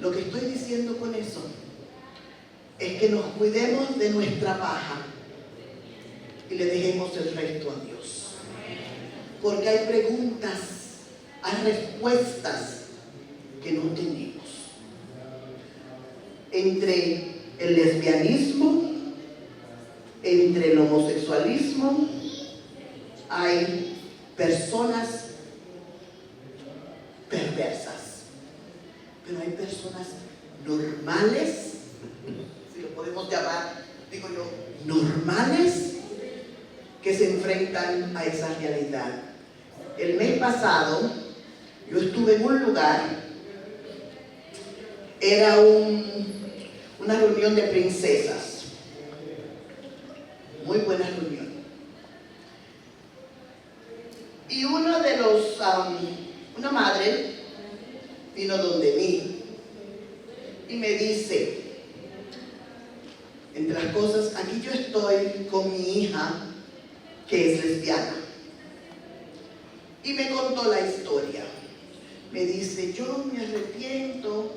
Lo que estoy diciendo con eso es que nos cuidemos de nuestra paja y le dejemos el resto a Dios. Porque hay preguntas, hay respuestas que no tenemos. Entre el lesbianismo, entre el homosexualismo, hay personas perversas, pero hay personas normales, si lo podemos llamar, digo yo, normales, que se enfrentan a esa realidad. El mes pasado yo estuve en un lugar, era una reunión de princesas, muy buena reunión, y uno de los, una madre vino donde mí y me dice, entre las cosas, aquí yo estoy con mi hija que es lesbiana, y me contó la historia. Me dice, yo me arrepiento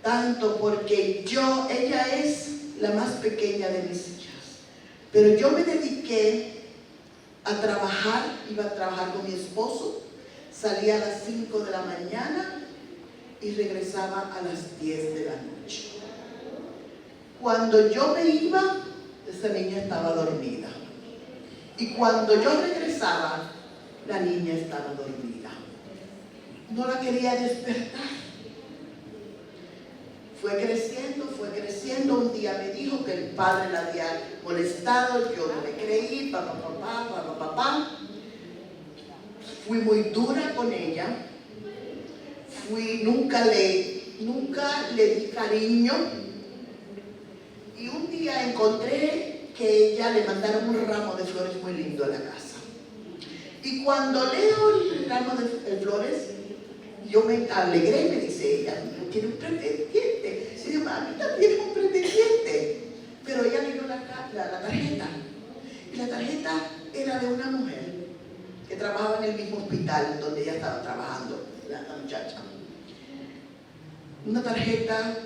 tanto porque ella es la más pequeña de mis hijas, pero yo me dediqué a trabajar, iba a trabajar con mi esposo, salía a las 5 de la mañana y regresaba a las 10 de la noche. Cuando yo me iba, esa niña estaba dormida. Y cuando yo regresaba, la niña estaba dormida. No la quería despertar. Fue creciendo. Un día me dijo que el padre la había molestado, yo no le creí, papá. Fui muy dura con ella. Nunca le di cariño. Y un día encontré que ella le mandaron un ramo de flores muy lindo a la casa. Y cuando leo el ramo de flores, yo me alegré, me dice ella, tiene un pretendiente. Sí, mamita tiene un pretendiente. Pero ella leyó la tarjeta. Y la tarjeta era de una mujer que trabajaba en el mismo hospital donde ella estaba trabajando, la muchacha. Una tarjeta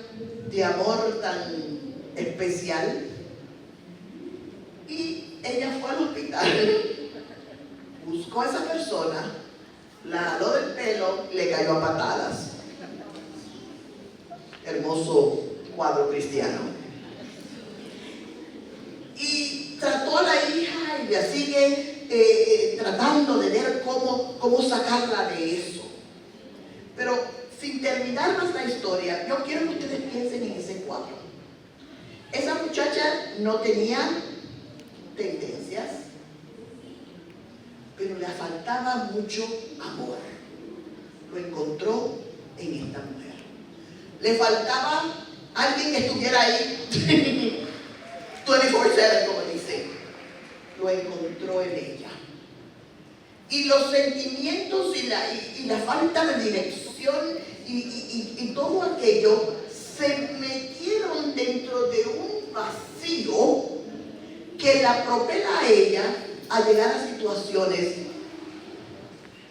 de amor tan especial. Y ella fue al hospital, buscó a esa persona, la jaló del pelo y le cayó a patadas. Hermoso cuadro cristiano. Y trató a la hija y la sigue tratando de ver cómo sacarla de eso. Pero sin terminar más la historia, yo quiero que ustedes piensen en ese cuadro. Esa muchacha no tenía tendencias, pero le faltaba mucho amor. Lo encontró en esta mujer. Le faltaba alguien que estuviera ahí 24/7, como dice. Lo encontró en ella. Y los sentimientos y la falta de dirección y todo aquello se metieron dentro de un vacío que la propela a ella a llegar a situaciones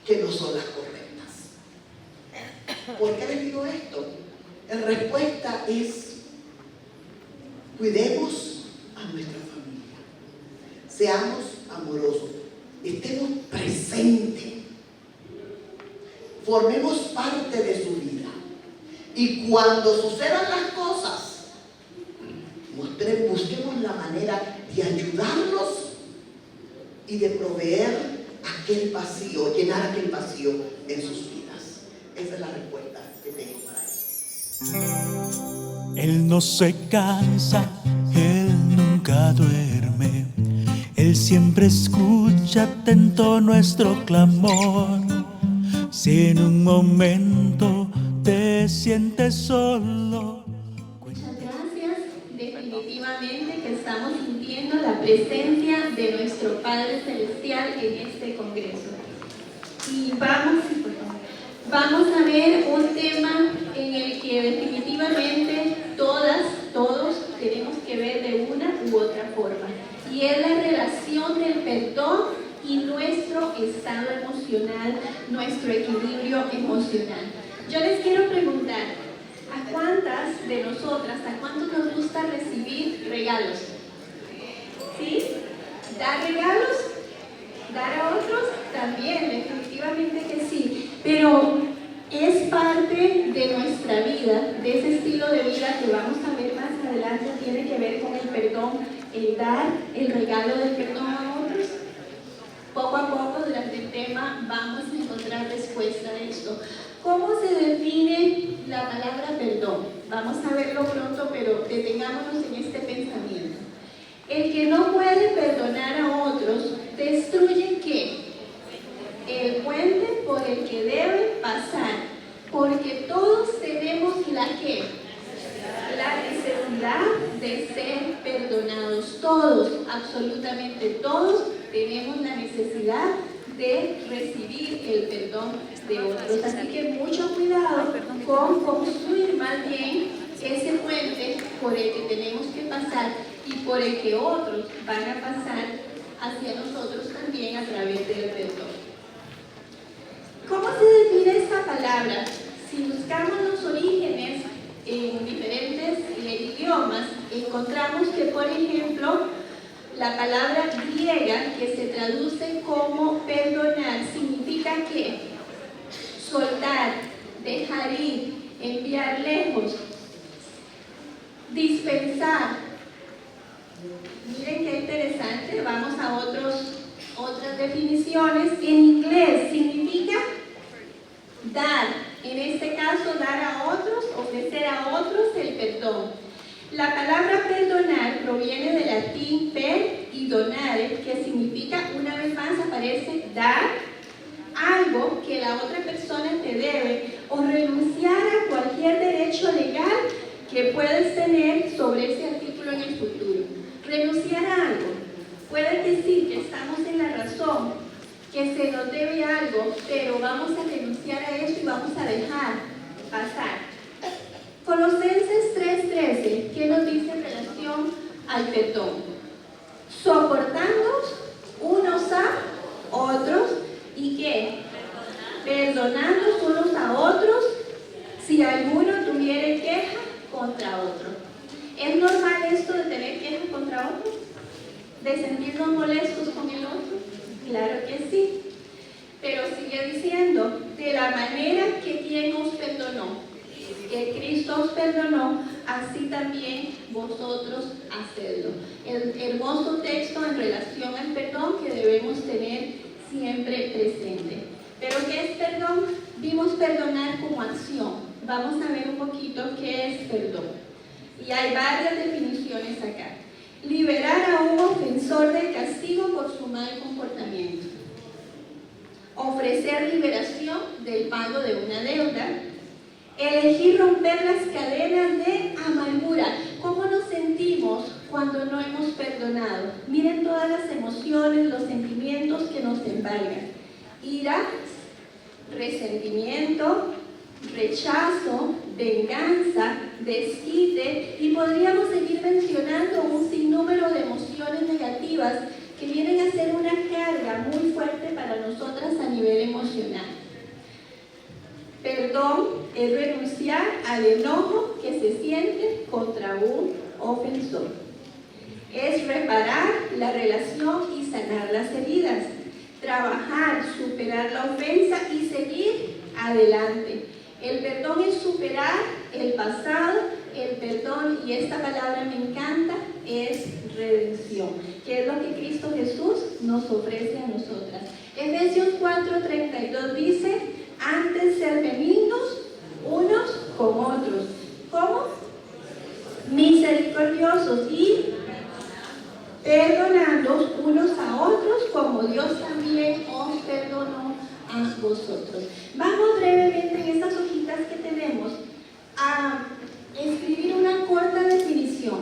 que no son las correctas. ¿Por qué les digo esto? La respuesta es: cuidemos a nuestra familia, seamos amorosos, estemos presentes, formemos parte de su vida. Y cuando sucedan las cosas, busquemos la manera de ayudarlos y de proveer aquel vacío, llenar aquel vacío en sus vidas. Esa es la respuesta que tengo para eso. Él no se cansa, Él nunca duerme, Él siempre escucha atento nuestro clamor. Si en un momento te sientes solo, Muchas gracias. Definitivamente que estamos sintiendo la presencia de nuestro Padre Celestial en este congreso. Y vamos a ver un tema en el que definitivamente todos tenemos que ver de una u otra forma. Y es la relación del perdón y nuestro estado emocional, nuestro equilibrio emocional. Yo les quiero preguntar, ¿a cuántas de nosotras, a cuántos nos gusta recibir regalos? ¿Sí? ¿Dar regalos? ¿Dar a otros? También, definitivamente que sí. Pero es parte de nuestra vida, de ese estilo de vida que vamos a ver más adelante, tiene que ver con el perdón, el dar el regalo del perdón a otros. Poco a poco durante el tema vamos a encontrar respuesta a esto. ¿Cómo se define la palabra perdón? Vamos a verlo pronto, pero detengámonos en este pensamiento. El que no puede perdonar a otros destruye ¿qué? El puente por el que debe pasar, porque todos tenemos la necesidad de ser perdonados. Todos, absolutamente todos, tenemos la necesidad de recibir el perdón de otros. Así que mucho cuidado con construir más bien ese puente por el que tenemos que pasar y por el que otros van a pasar hacia nosotros también a través del perdón. ¿Cómo se define esta palabra? Si buscamos los orígenes en diferentes idiomas, encontramos que, por ejemplo, la palabra griega que se traduce como perdonar significa que soltar, dejar ir, enviar lejos, dispensar. Miren qué interesante, vamos a otras definiciones. En inglés significa dar, en este caso dar a otros, ofrecer a otros el perdón. La palabra perdonar proviene del latín per y donare, que significa, una vez más aparece dar algo que la otra persona te debe o renunciar a cualquier derecho legal que puedes tener sobre ese artículo en el futuro. Renunciar a algo puede decir que estamos en la razón, que se nos debe algo, pero vamos a renunciar a eso y vamos a dejar pasar. Colosenses 3:13, ¿qué nos dice en relación al perdón? Soportándonos unos a otros y ¿qué? Perdonándonos unos a otros si alguno tuviera queja contra otro. ¿Es normal esto de tener queja contra otro? ¿De sentirnos molestos con el otro? Claro que sí. Pero sigue diciendo, de la manera que quien os perdonó, que Cristo os perdonó, así también vosotros hacedlo. El hermoso texto en relación al perdón que debemos tener siempre presente. ¿Pero qué es perdón? Vimos perdonar como acción. Vamos a ver un poquito qué es perdón. Y hay varias definiciones acá. Liberar a un ofensor del castigo por su mal comportamiento. Ofrecer liberación del pago de una deuda. Elegir romper las cadenas de amargura. ¿Cómo nos sentimos cuando no hemos perdonado? Miren todas las emociones, los sentimientos que nos embargan. Ira, resentimiento, rechazo, venganza, desquite, y podríamos seguir mencionando un sinnúmero de emociones negativas que vienen a ser una carga muy fuerte para nosotras a nivel emocional. Perdón es renunciar al enojo que se siente contra un ofensor. Es reparar la relación y sanar las heridas, trabajar, superar la ofensa y seguir adelante. El perdón es superar el pasado, el perdón, y esta palabra me encanta, es redención, que es lo que Cristo Jesús nos ofrece a nosotras. Efesios 4:32 dice, antes ser benignos unos con otros. ¿Cómo? Misericordiosos y perdonándoos unos a otros como Dios también os perdonó a vosotros. Vamos brevemente en estas hojitas que tenemos a escribir una corta definición,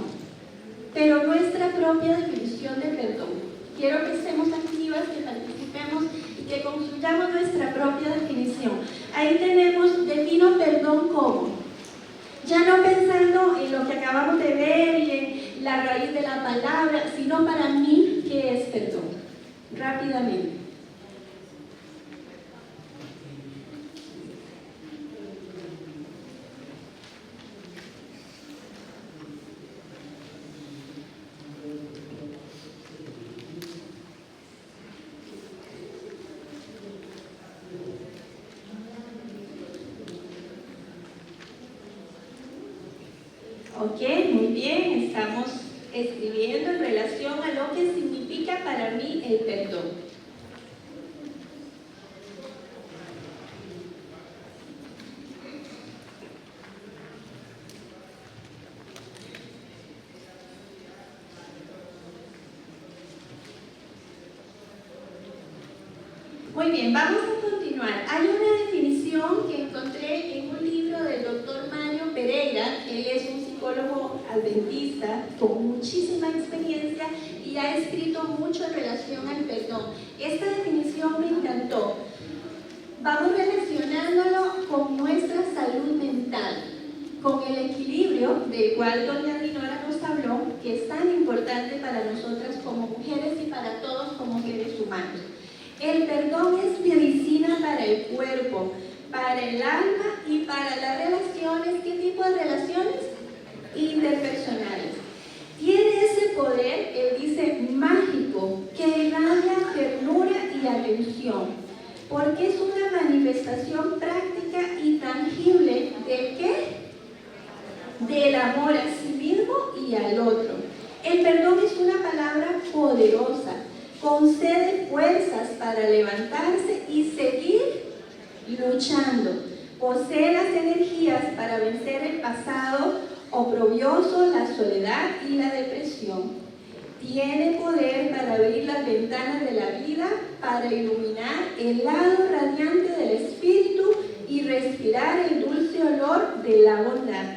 pero nuestra propia definición de perdón. Quiero que estemos activas, que participemos y que construyamos nuestra propia definición. Ahí tenemos, defino perdón como, ya no pensando en lo que acabamos de ver y en la raíz de la palabra, sino para mí, ¿qué es perdón? Rápidamente. Ok, muy bien, estamos escribiendo en relación a lo que significa para mí el perdón. Muy bien, vamos a continuar. Hay una definición que encontré en un libro del doctor Mario Pereira. Él es un psicólogo adventista con muchísima experiencia y ha escrito mucho en relación al perdón. Esta definición me encantó. Vamos relacionándolo con nuestra salud mental, con el equilibrio del cual doña Dinora nos habló, que es tan importante para nosotras como mujeres y para todos como seres humanos. El perdón es medicina para el cuerpo, para el alma y para las relaciones. ¿Qué tipo de relaciones? Interpersonales. Tiene ese poder, él dice, mágico, que irradia ternura y atención, porque es una manifestación práctica y tangible ¿de qué? Del amor a sí mismo y al otro. El perdón es una palabra poderosa, concede fuerzas para levantarse y seguir luchando. Posee las energías para vencer el pasado oprobioso, la soledad y la depresión. Tiene poder para abrir las ventanas de la vida, para iluminar el lado radiante del espíritu y respirar el dulce olor de la bondad.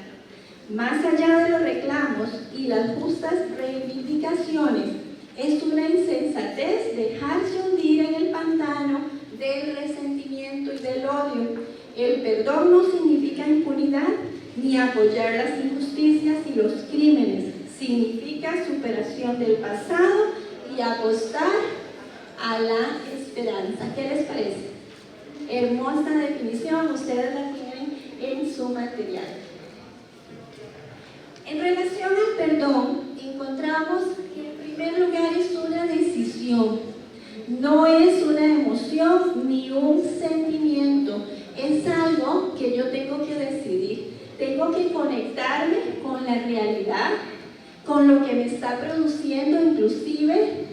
Más allá de los reclamos y las justas reivindicaciones, es una insensatez dejarse hundir en el pantano del resentimiento y del odio. El perdón no significa impunidad ni apoyar las injusticias y los crímenes. Significa superación del pasado y apostar a la esperanza. ¿Qué les parece? Hermosa definición, ustedes la tienen en su material. En relación al perdón, encontramos que en primer lugar es una decisión, no es una emoción ni un sentimiento, es algo que yo tengo que decidir. Tengo que conectarme con la realidad, con lo que me está produciendo inclusive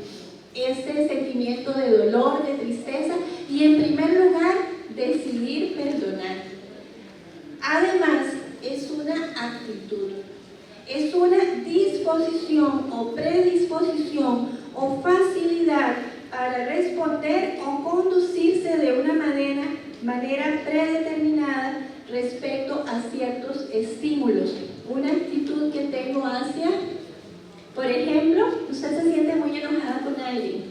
este sentimiento de dolor, de tristeza, y en primer lugar decidir perdonar. Además, es una actitud. Es una disposición o predisposición o facilidad para responder o conducirse de una manera predeterminada respecto a ciertos estímulos. Una actitud que tengo hacia, por ejemplo, usted se siente muy enojada con alguien,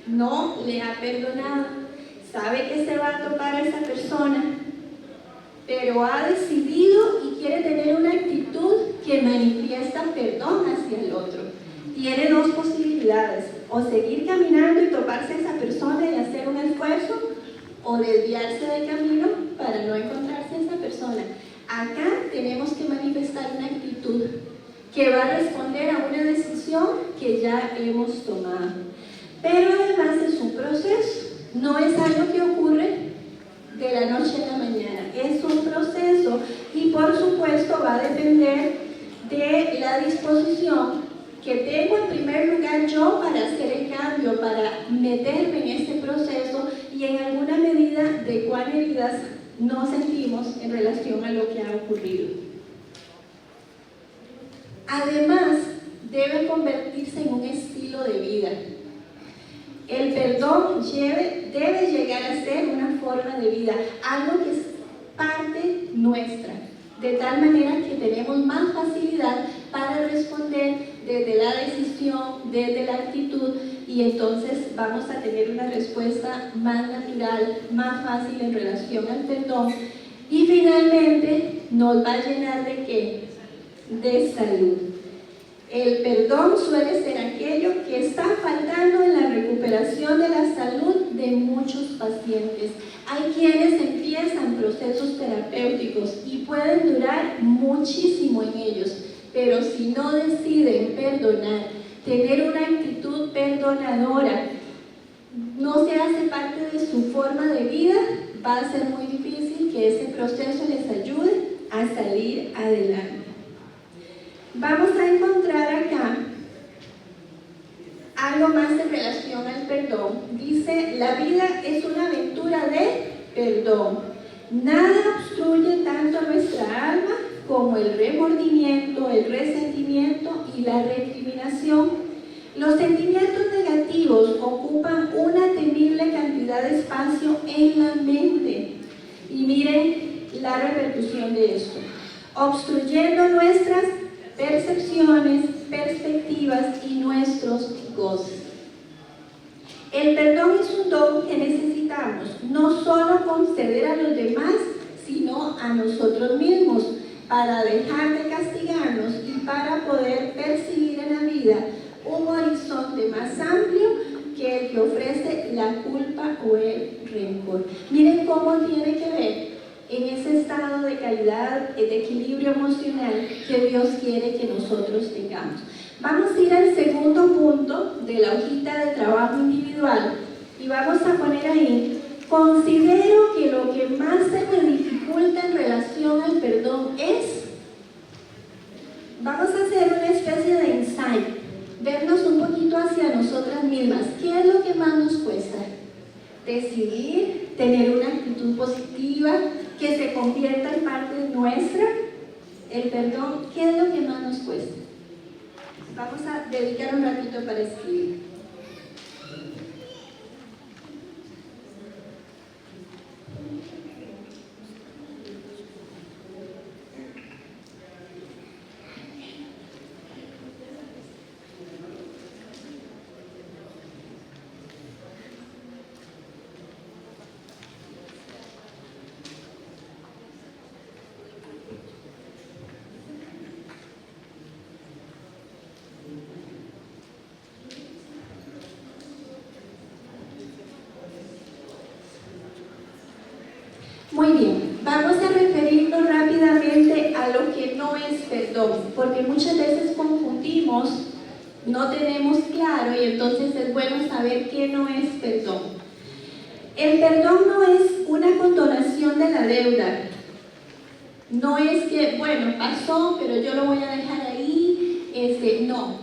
no le ha perdonado, sabe que se va a topar a esa persona, pero ha decidido y quiere tener una actitud que manifiesta perdón hacia el otro. Tiene dos posibilidades: o seguir caminando y toparse a esa persona y hacer un esfuerzo, o desviarse del camino para no encontrarse a esa persona. Acá tenemos que manifestar una actitud que va a responder a una decisión que ya hemos tomado. Pero además es un proceso, no es algo que ocurre de la noche a la mañana, es un proceso y por supuesto va a depender de la disposición que tengo en primer lugar yo para hacer el cambio, para meterme en este proceso y en alguna medida de cuán heridas nos sentimos en relación a lo que ha ocurrido. Además, debe convertirse en un estilo de vida. El perdón debe llegar a ser una forma de vida, algo que es parte nuestra, de tal manera que tenemos más facilidad para responder desde la decisión, desde la actitud, y entonces vamos a tener una respuesta más natural, más fácil en relación al perdón, y finalmente nos va a llenar ¿de qué? De salud. El perdón suele ser aquello que está faltando en la recuperación de la salud de muchos pacientes. Hay quienes empiezan procesos terapéuticos y pueden durar muchísimo en ellos, pero si no deciden perdonar, tener una actitud perdonadora, no se hace parte de su forma de vida, va a ser muy difícil que ese proceso les ayude a salir adelante. Vamos a encontrar acá algo más en relación al perdón. Dice, la vida es una aventura de perdón. Nada obstruye tanto a nuestra alma como el remordimiento, el resentimiento y la recriminación. Los sentimientos negativos ocupan una temible cantidad de espacio en la mente. Y miren la repercusión de esto. Obstruyendo nuestras percepciones, perspectivas y nuestros goces. El perdón es un don que necesitamos, no solo conceder a los demás, sino a nosotros mismos, para dejar de castigarnos y para poder percibir en la vida un horizonte más amplio que el que ofrece la culpa o el rencor. Miren cómo tiene que ver en ese estado de calidad, de equilibrio emocional que Dios quiere que nosotros tengamos. Vamos a ir al segundo punto de la hojita de trabajo individual y vamos a poner ahí, considero que lo que más se me dificulta en relación al perdón es, vamos a hacer una especie de insight, vernos un poquito hacia nosotras mismas. ¿Qué es lo que más nos cuesta? Decidir, tener una actitud positiva, que se convierta en parte nuestra. El perdón, ¿qué es lo que más nos cuesta? Vamos a dedicar un ratito para escribir. Muy bien, vamos a referirnos rápidamente a lo que no es perdón, porque muchas veces confundimos, no tenemos claro y entonces es bueno saber qué no es perdón. El perdón no es una condonación de la deuda, no es que, bueno, pasó, pero yo lo voy a dejar ahí, no.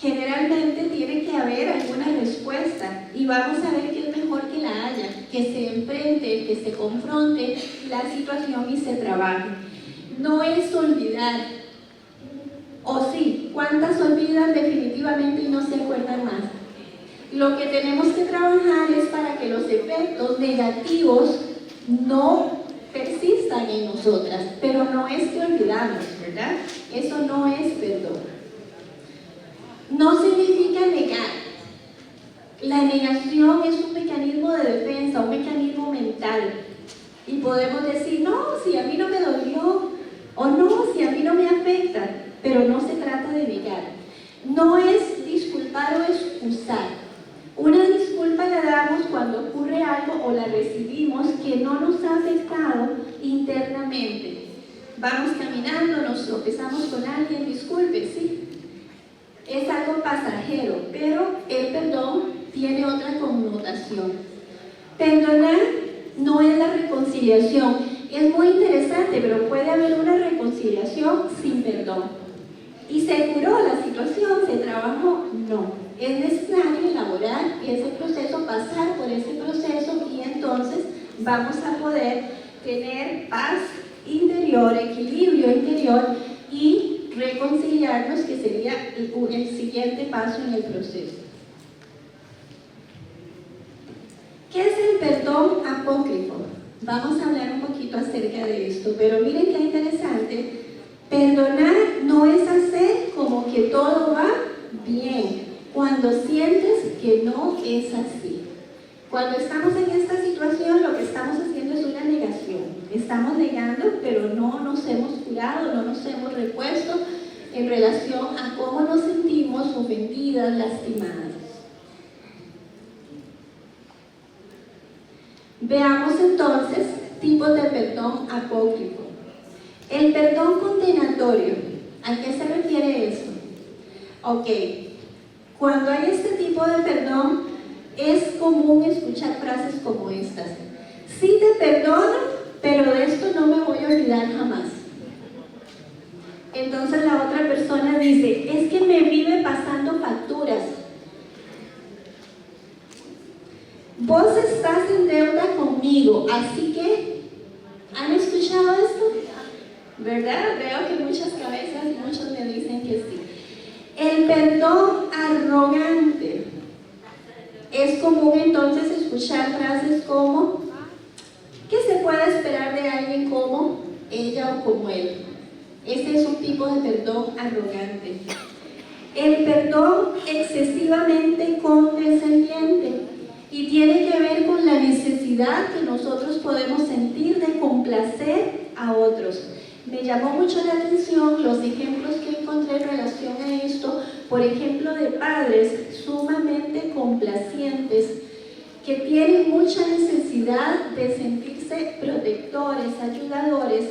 Generalmente tiene que haber alguna respuesta y vamos a ver que es mejor que la haya, que se enfrente, que se confronte la situación y se trabaje. No es olvidar, o sí, ¿cuántas olvidan definitivamente y no se acuerdan más? Lo que tenemos que trabajar es para que los efectos negativos no persistan en nosotras, pero no es que olvidamos, ¿verdad? Eso no es perdón. No significa negar. La negación es un mecanismo de defensa, un mecanismo mental. Y podemos decir, no, si a mí no me dolió, o no, si a mí no me afecta, pero no se trata de negar. No es disculpar disculpar o excusar. Una disculpa la damos cuando ocurre algo o la recibimos que no nos ha afectado internamente. Vamos caminando, nos tropezamos con alguien, disculpe, sí. Es algo pasajero, pero el perdón tiene otra connotación. Perdonar no es la reconciliación. Es muy interesante, pero puede haber una reconciliación sin perdón. ¿Y se curó la situación? ¿Se trabajó? No. Es necesario elaborar ese proceso, pasar por ese proceso y entonces vamos a poder tener paz interior, equilibrio interior y reconciliarnos, que sería el siguiente paso en el proceso. ¿Qué es el perdón apócrifo? Vamos a hablar un poquito acerca de esto, pero miren qué interesante. Perdonar no es hacer como que todo va bien, cuando sientes que no es así. Cuando estamos en esta situación, lo que estamos haciendo es una negación. Estamos negando, pero no nos hemos curado, no nos hemos repuesto en relación a cómo nos sentimos ofendidas, lastimadas. Veamos entonces tipos de perdón apócrifo. El perdón condenatorio, ¿a qué se refiere esto? Ok, cuando hay este tipo de perdón, es común escuchar frases como estas. Sí te perdono, pero de esto no me voy a olvidar jamás. Entonces la otra persona dice, es que me vive pasando facturas. Vos estás en deuda conmigo, así que, ¿han escuchado esto? ¿Verdad? Veo que muchas cabezas y muchos me dicen que sí. El perdón arrogante. Es común entonces escuchar frases como, ¿qué se puede esperar de alguien como ella o como él? Este es un tipo de perdón arrogante. El perdón excesivamente condescendiente. Y tiene que ver con la necesidad que nosotros podemos sentir de complacer a otros. Me llamó mucho la atención los ejemplos que encontré en relación a esto, por ejemplo, de padres sumamente complacientes, que tienen mucha necesidad de sentirse protectores, ayudadores,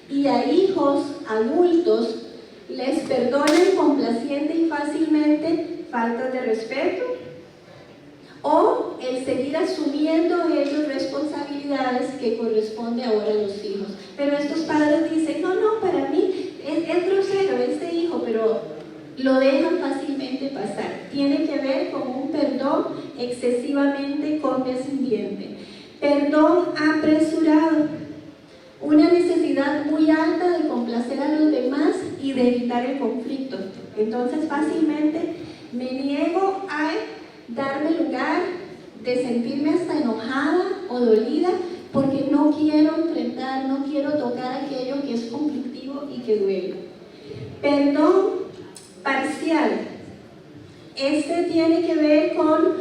y a hijos adultos les perdonan complaciente y fácilmente faltas de respeto, o el seguir asumiendo ellos responsabilidades que corresponde ahora a los hijos. Pero estos padres dicen, no, para mí es grosero este hijo, pero lo dejan fácilmente pasar. Tiene que ver con un perdón excesivamente condescendiente. Perdón apresurado. Una necesidad muy alta de complacer a los demás y de evitar el conflicto. Entonces fácilmente me niego a darme lugar de sentirme hasta enojada o dolida porque no quiero enfrentar, no quiero tocar aquello que es conflictivo y que duele. Perdón parcial. Este tiene que ver con,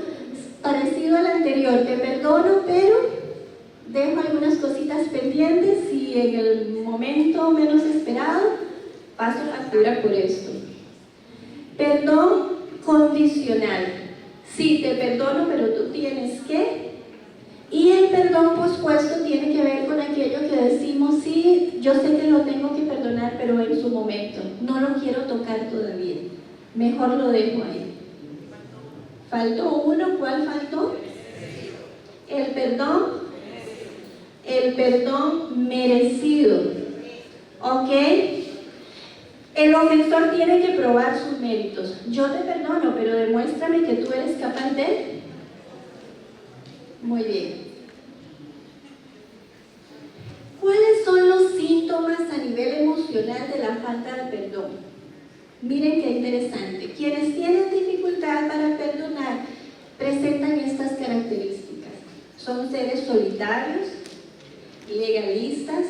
parecido al anterior, te perdono pero dejo algunas cositas pendientes y en el momento menos esperado paso factura por esto. Perdón condicional. Sí, te perdono, pero tú tienes que. Y el perdón pospuesto tiene que ver con aquello que decimos, sí, yo sé que lo tengo que perdonar, pero en su momento. No lo quiero tocar todavía. Mejor lo dejo ahí. Faltó uno, ¿cuál faltó? El perdón merecido. ¿Ok? El ofensor tiene que probar sus méritos. Yo te perdono, pero demuéstrame que tú eres capaz de. Muy bien. ¿Cuáles son los síntomas a nivel emocional de la falta de perdón? Miren qué interesante. Quienes tienen dificultad para perdonar presentan estas características. Son seres solitarios, legalistas,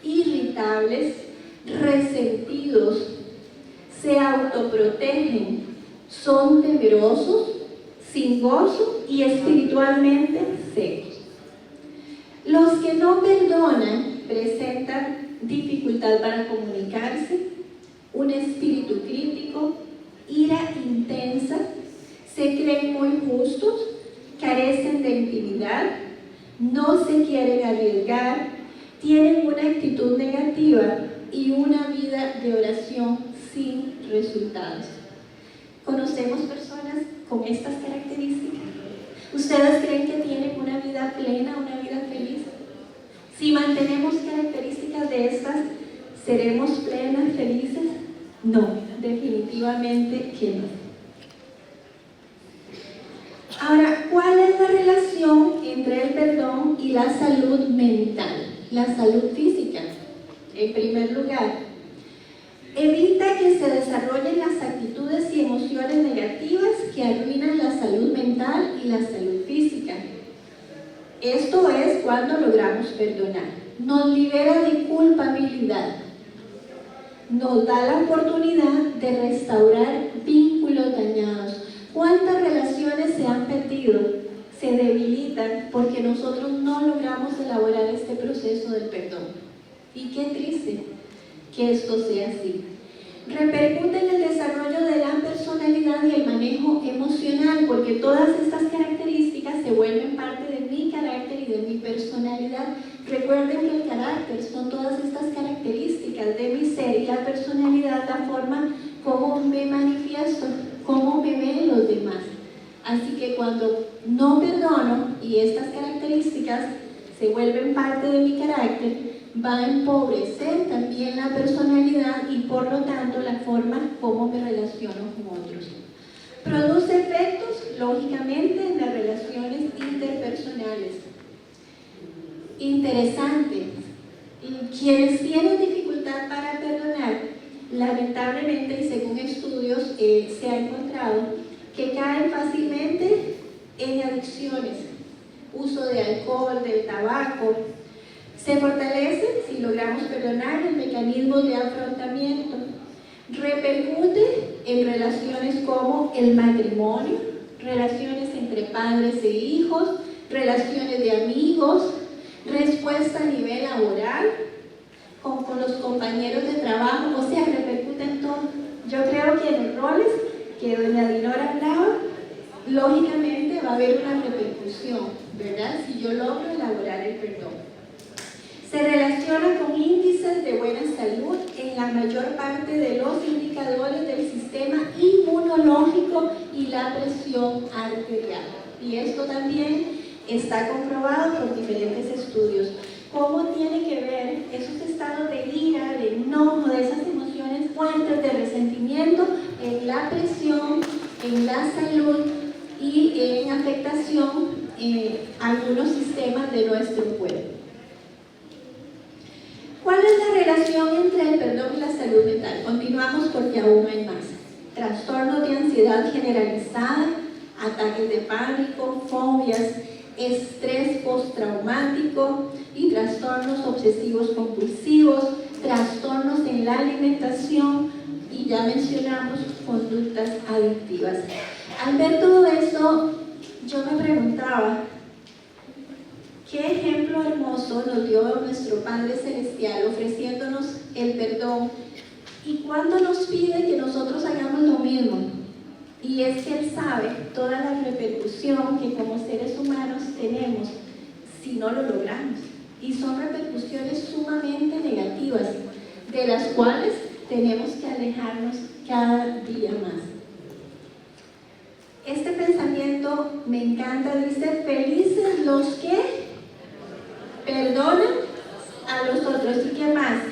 irritables, resentidos, se autoprotegen, son temerosos, sin gozo y espiritualmente secos. Los que no perdonan presentan dificultad para comunicarse, un espíritu crítico, ira intensa, se creen muy justos, carecen de intimidad, no se quieren arriesgar, tienen una actitud negativa y una vida de oración sin resultados. ¿Conocemos personas con estas características? ¿Ustedes creen que tienen una vida plena, una vida feliz? Si mantenemos características de estas, ¿seremos plenas, felices? No, definitivamente que no. Ahora, ¿cuál es la relación entre el perdón y la salud mental, la salud física? En primer lugar, evita que se desarrollen las actitudes y emociones negativas que arruinan la salud mental y la salud física. Esto es cuando logramos perdonar. Nos libera de culpabilidad. Nos da la oportunidad de restaurar vínculos dañados. ¿Cuántas relaciones se han perdido? Se debilitan porque nosotros no logramos elaborar este proceso del perdón. Y qué triste que esto sea así. Repercute en el desarrollo de la personalidad y el manejo emocional, porque todas estas características se vuelven parte de mi carácter y de mi personalidad. Recuerden que el carácter son todas estas características de mi ser, y la personalidad la forma como me manifiesto, cómo me ven los demás. Así que cuando no perdono y estas características se vuelven parte de mi carácter, va a empobrecer también la personalidad y por lo tanto la forma como me relaciono con otros. Produce efectos, lógicamente, en las relaciones interpersonales. Interesante. Quienes tienen dificultad para perdonar, lamentablemente y según estudios se ha encontrado que caen fácilmente en adicciones, uso de alcohol, del tabaco. Se fortalecen, si logramos perdonar, los mecanismos de afrontamiento. Repercute en relaciones como el matrimonio, relaciones entre padres e hijos, relaciones de amigos, respuesta a nivel laboral, con los compañeros de trabajo, o sea, repercute en todo. Yo creo que en los roles que doña Dinora hablaba, lógicamente va a haber una repercusión, ¿verdad? Si yo logro elaborar el perdón. Se relaciona con índices de buena salud en la mayor parte de los indicadores del sistema inmunológico y la presión arterial. Y esto también está comprobado por diferentes estudios. ¿Cómo tiene que ver esos estados de ira, de enojo, de esas emociones fuertes, de resentimiento en la presión, en la salud y en afectación a algunos sistemas de nuestro cuerpo? ¿Cuál es la relación entre el perdón y la salud mental? Continuamos porque aún hay más. Trastornos de ansiedad generalizada, ataques de pánico, fobias, estrés postraumático y trastornos obsesivos compulsivos, trastornos en la alimentación y ya mencionamos conductas adictivas. Al ver todo eso, yo me preguntaba, ¿qué ejemplo hermoso nos dio nuestro Padre Celestial ofreciéndonos el perdón? ¿Y cuándo nos pide que nosotros hagamos lo mismo? Y es que Él sabe toda la repercusión que como seres humanos tenemos si no lo logramos. Y son repercusiones sumamente negativas, de las cuales tenemos que alejarnos cada día más. Este pensamiento me encanta, dice, felices los que perdonan a los otros. ¿Y qué más?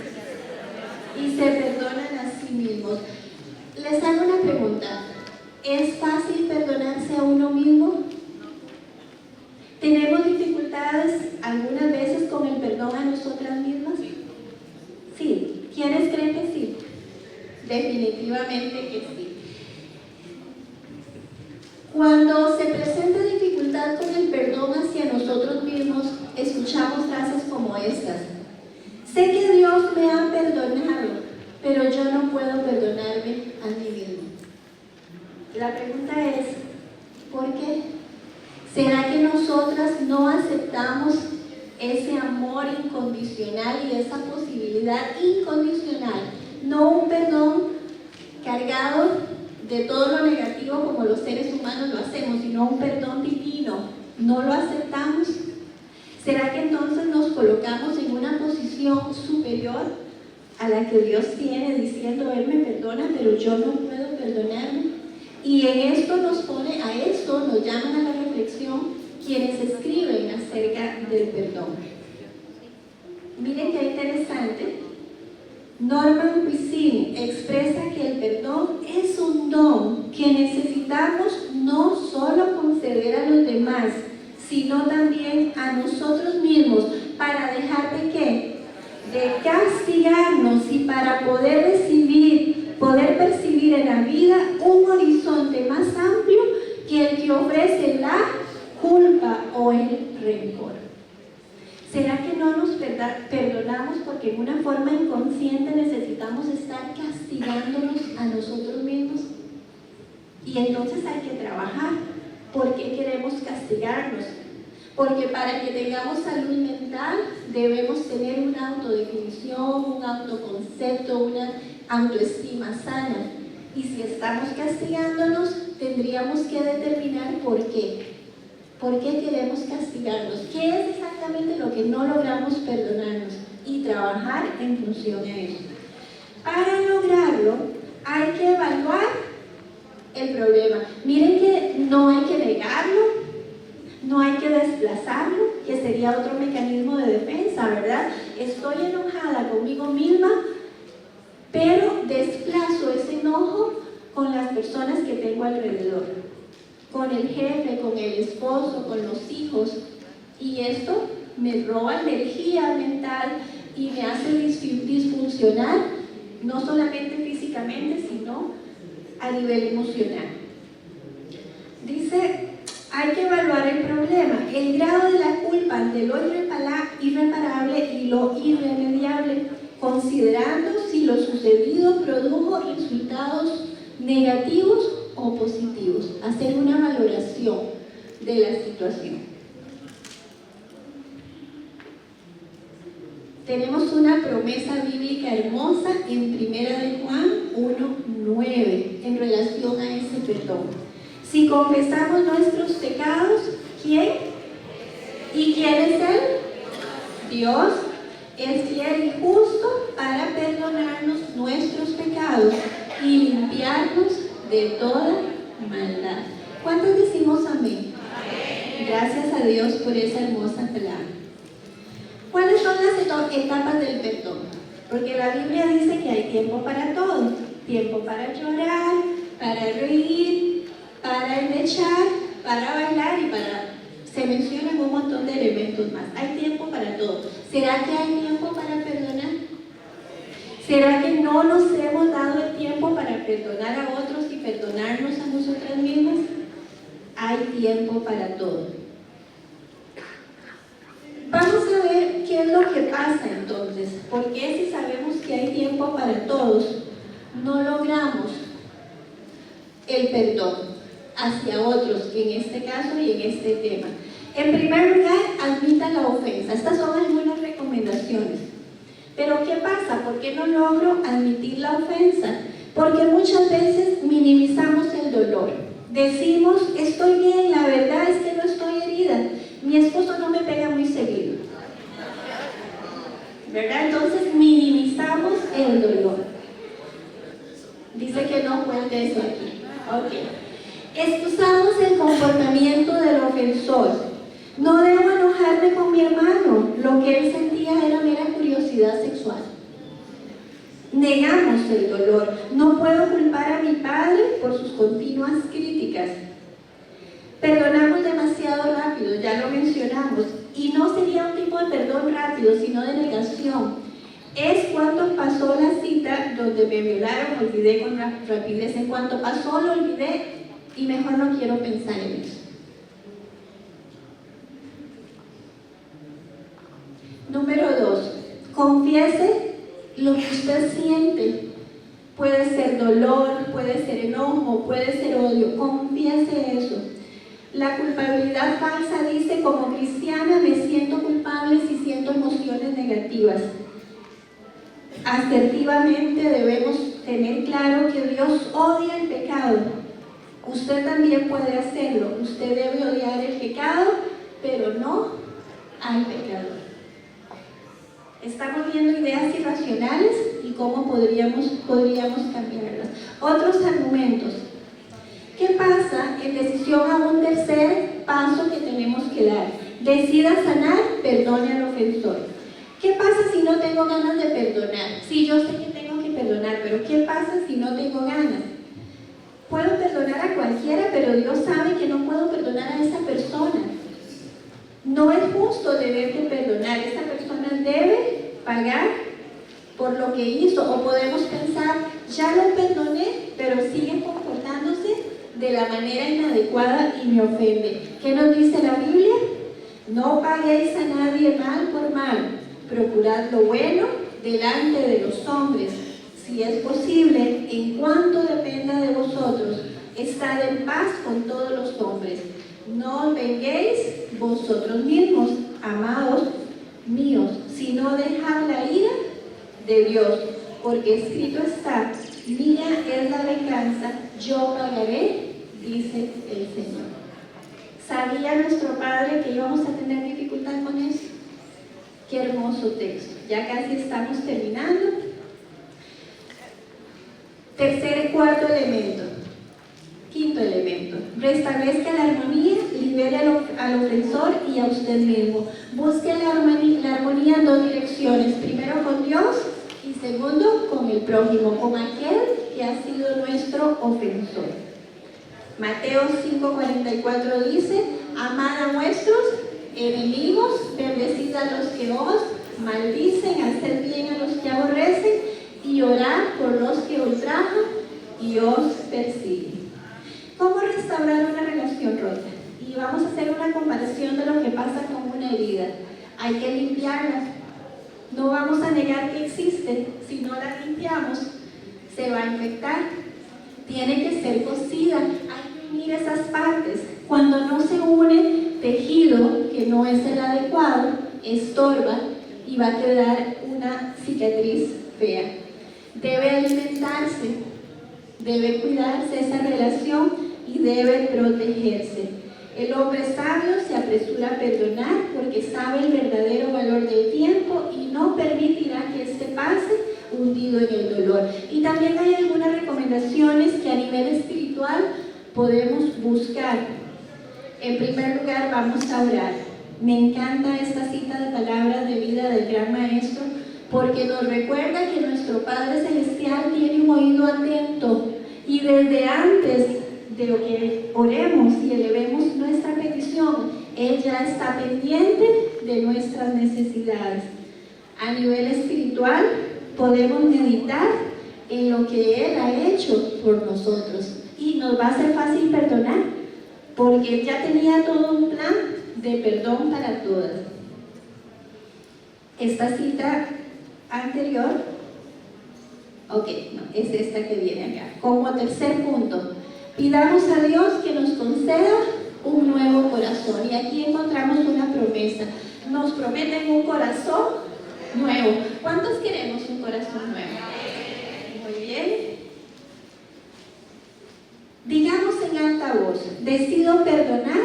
Y se perdonan a sí mismos. Les hago una pregunta. ¿Es fácil perdonarse a uno mismo? ¿Tenemos dificultades algunas veces con el perdón a nosotras mismas? Sí. ¿Quiénes creen que sí? Definitivamente que sí. Cuando se presenta dificultad con el perdón hacia nosotros mismos, escuchamos frases como estas. Sé que Dios me ha perdonado, pero yo no puedo perdonarme a mí mismo. La pregunta es, ¿por qué? ¿Será que nosotras no aceptamos ese amor incondicional y esa posibilidad incondicional? No un perdón cargado de todo lo negativo como los seres humanos lo hacemos, sino un perdón divino, no lo aceptamos? ¿Será que entonces nos colocamos en una posición superior a la que Dios tiene, diciendo, Él me perdona, pero yo no puedo perdonarme? Y en esto a esto nos llaman a la reflexión quienes escriben acerca del perdón. Miren qué interesante. Norman Wisin expresa que el perdón es un don que necesitamos no solo conceder a los demás, sino también a nosotros mismos, para dejar de ¿qué? De castigarnos y para poder percibir en la vida un horizonte más amplio que el que ofrece la culpa o el rencor. ¿Será que no nos perdonamos porque en una forma inconsciente necesitamos estar castigándonos a nosotros mismos? Y entonces hay que trabajar. ¿Por qué queremos castigarnos? Porque para que tengamos salud mental debemos tener una autodefinición, un autoconcepto, una autoestima sana. Y si estamos castigándonos, tendríamos que determinar por qué. ¿Por qué queremos castigarnos? ¿Qué es exactamente lo que no logramos perdonarnos? Y trabajar en función a eso. Para lograrlo, hay que evaluar el problema. Miren que no hay que negarlo, no hay que desplazarlo, que sería otro mecanismo de defensa, ¿verdad? Estoy enojada conmigo misma, pero desplazo ese enojo con las personas que tengo alrededor. Con el jefe, con el esposo, con los hijos, y esto me roba energía mental y me hace disfuncionar, no solamente físicamente, sino a nivel emocional. Dice, hay que evaluar el problema, el grado de la culpa ante lo irreparable y lo irremediable, considerando si lo sucedido produjo resultados negativos o positivos, hacer una valoración de la situación. Tenemos una promesa bíblica hermosa en 1 de Juan 1:9 en relación a ese perdón. Si confesamos nuestros pecados, ¿quién? ¿Y quién es Él? Dios es fiel y justo para perdonarnos nuestros pecados y limpiarnos de toda maldad. ¿Cuántos decimos amén? Amén. Gracias a Dios por esa hermosa palabra. ¿Cuáles son las etapas del perdón? Porque la Biblia dice que hay tiempo para todo. Tiempo para llorar, para reír, para endechar, para bailar y se mencionan un montón de elementos más. Hay tiempo para todo. ¿Será que hay tiempo para perdonar? ¿Será que no nos hemos dado el tiempo para perdonar a otros y perdonarnos a nosotras mismas? Hay tiempo para todo. Vamos a ver qué es lo que pasa entonces. ¿Por qué si sabemos que hay tiempo para todos, no logramos el perdón hacia otros en este caso y en este tema? En primer lugar, admita la ofensa. Estas son algunas recomendaciones. Pero ¿qué pasa? ¿Por qué no logro admitir la ofensa? Porque muchas veces minimizamos el dolor. Decimos, estoy bien, la verdad es que no estoy herida. Mi esposo no me pega muy seguido. ¿Verdad? Entonces minimizamos el dolor. Dice que no cuente eso aquí. Ok. Excusamos el comportamiento del ofensor. No debo enojarme con mi hermano. Lo que él sentía era mera curiosidad sexual. Negamos el dolor. No puedo culpar a mi padre por sus continuas críticas. Perdonamos demasiado rápido, ya lo mencionamos. Y no sería un tipo de perdón rápido, sino de negación. Es cuando pasó la cita donde me violaron, olvidé con rapidez. En cuanto pasó, lo olvidé y mejor no quiero pensar en eso. Número 2. Confiese lo que usted siente. Puede ser dolor, puede ser enojo, puede ser odio. Confiese eso. La culpabilidad falsa dice, como cristiana me siento culpable si siento emociones negativas. Asertivamente debemos tener claro que Dios odia el pecado. Usted también puede hacerlo. Usted debe odiar el pecado, pero no al pecador. Estamos viendo ideas irracionales y cómo podríamos cambiarlas. Otros argumentos. ¿Qué pasa en decisión a un tercer paso que tenemos que dar? Decida sanar, perdone al ofensor. ¿Qué pasa si no tengo ganas de perdonar? Sí, yo sé que tengo que perdonar, pero ¿qué pasa si no tengo ganas? Puedo perdonar a cualquiera, pero Dios sabe que no puedo perdonar a esa persona. No es justo deber de perdonar. Esa persona debe pagar por lo que hizo. O podemos pensar, ya lo perdoné, pero sigue comportándose de la manera inadecuada y me ofende. ¿Qué nos dice la Biblia? No paguéis a nadie mal por mal. Procurad lo bueno delante de los hombres. Si es posible, en cuanto dependa de vosotros, estad en paz con todos los hombres. No os venguéis vosotros mismos, amados míos, sino dejad la ira de Dios, porque escrito está, mía es la venganza, yo pagaré, dice el Señor. ¿Sabía nuestro Padre que íbamos a tener dificultad con eso? Qué hermoso texto. Ya casi estamos terminando. Tercer y cuarto elemento. Quinto elemento. Restablezca la armonía, libere al ofensor y a usted mismo. Busque la armonía en dos direcciones. Primero con Dios y segundo con el prójimo, con aquel que ha sido nuestro ofensor. Mateo 5:44 dice, amad a vuestros enemigos, bendecid a los que os maldicen, haced bien a los que aborrecen y orad por los que ultrajan y os persiguen. ¿Cómo restaurar una relación rota? Y vamos a hacer una comparación de lo que pasa con una herida. Hay que limpiarla. No vamos a negar que existe. Si no la limpiamos, se va a infectar. Tiene que ser cosida. Hay que unir esas partes. Cuando no se une tejido, que no es el adecuado, estorba y va a quedar una cicatriz fea. Debe alimentarse, debe cuidarse esa relación y debe protegerse. El hombre sabio se apresura a perdonar porque sabe el verdadero valor del tiempo y no permitirá que éste pase hundido en el dolor. Y también hay algunas recomendaciones que a nivel espiritual podemos buscar. En primer lugar, vamos a orar. Me encanta esta cita de palabras de vida del gran maestro, porque nos recuerda que nuestro Padre Celestial tiene un oído atento y desde antes de que oremos y elevemos nuestra petición, Él ya está pendiente de nuestras necesidades. A nivel espiritual, podemos meditar en lo que Él ha hecho por nosotros y nos va a ser fácil perdonar, porque Él ya tenía todo un plan de perdón para todas. Esta cita anterior, es esta que viene acá. Como tercer punto, pidamos a Dios que nos conceda un nuevo corazón. Y aquí encontramos una promesa. Nos prometen un corazón nuevo. ¿Cuántos queremos un corazón nuevo? Muy bien. Digamos en alta voz, decido perdonar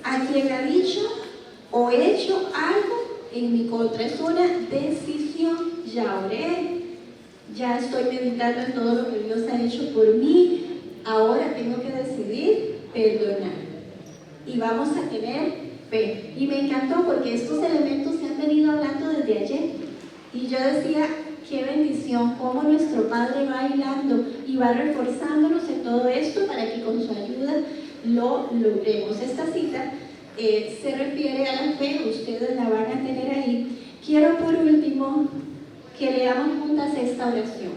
a quien ha dicho o hecho algo en mi contra. Es una decisión. Ya oré, ya estoy meditando en todo lo que Dios ha hecho por mí. Ahora tengo que decidir perdonar. Y vamos a tener fe. Y me encantó porque estos elementos se han venido hablando desde ayer. Y yo decía, qué bendición, cómo nuestro Padre va hilando y va reforzándonos en todo esto para que con su ayuda lo logremos. Esta cita se refiere a la fe, ustedes la van a tener ahí. Quiero por último que leamos juntas esta oración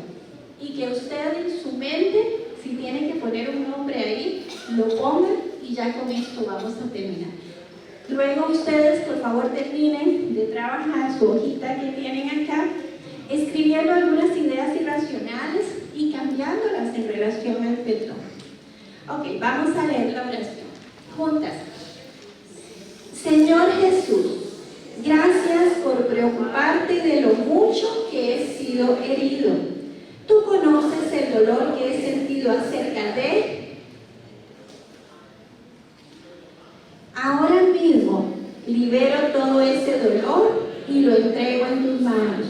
y que usted en su mente, si tiene que poner un nombre ahí, lo ponga y ya con esto vamos a terminar. Luego ustedes por favor terminen de trabajar su hojita que tienen acá, escribiendo algunas ideas irracionales y cambiándolas en relación al perdón. Ok, vamos a leer la oración juntas. Señor Jesús, gracias por preocuparte de lo mucho que he sido herido. Tú conoces el dolor que he sentido acerca de... Ahora mismo libero todo ese dolor y lo entrego en tus manos.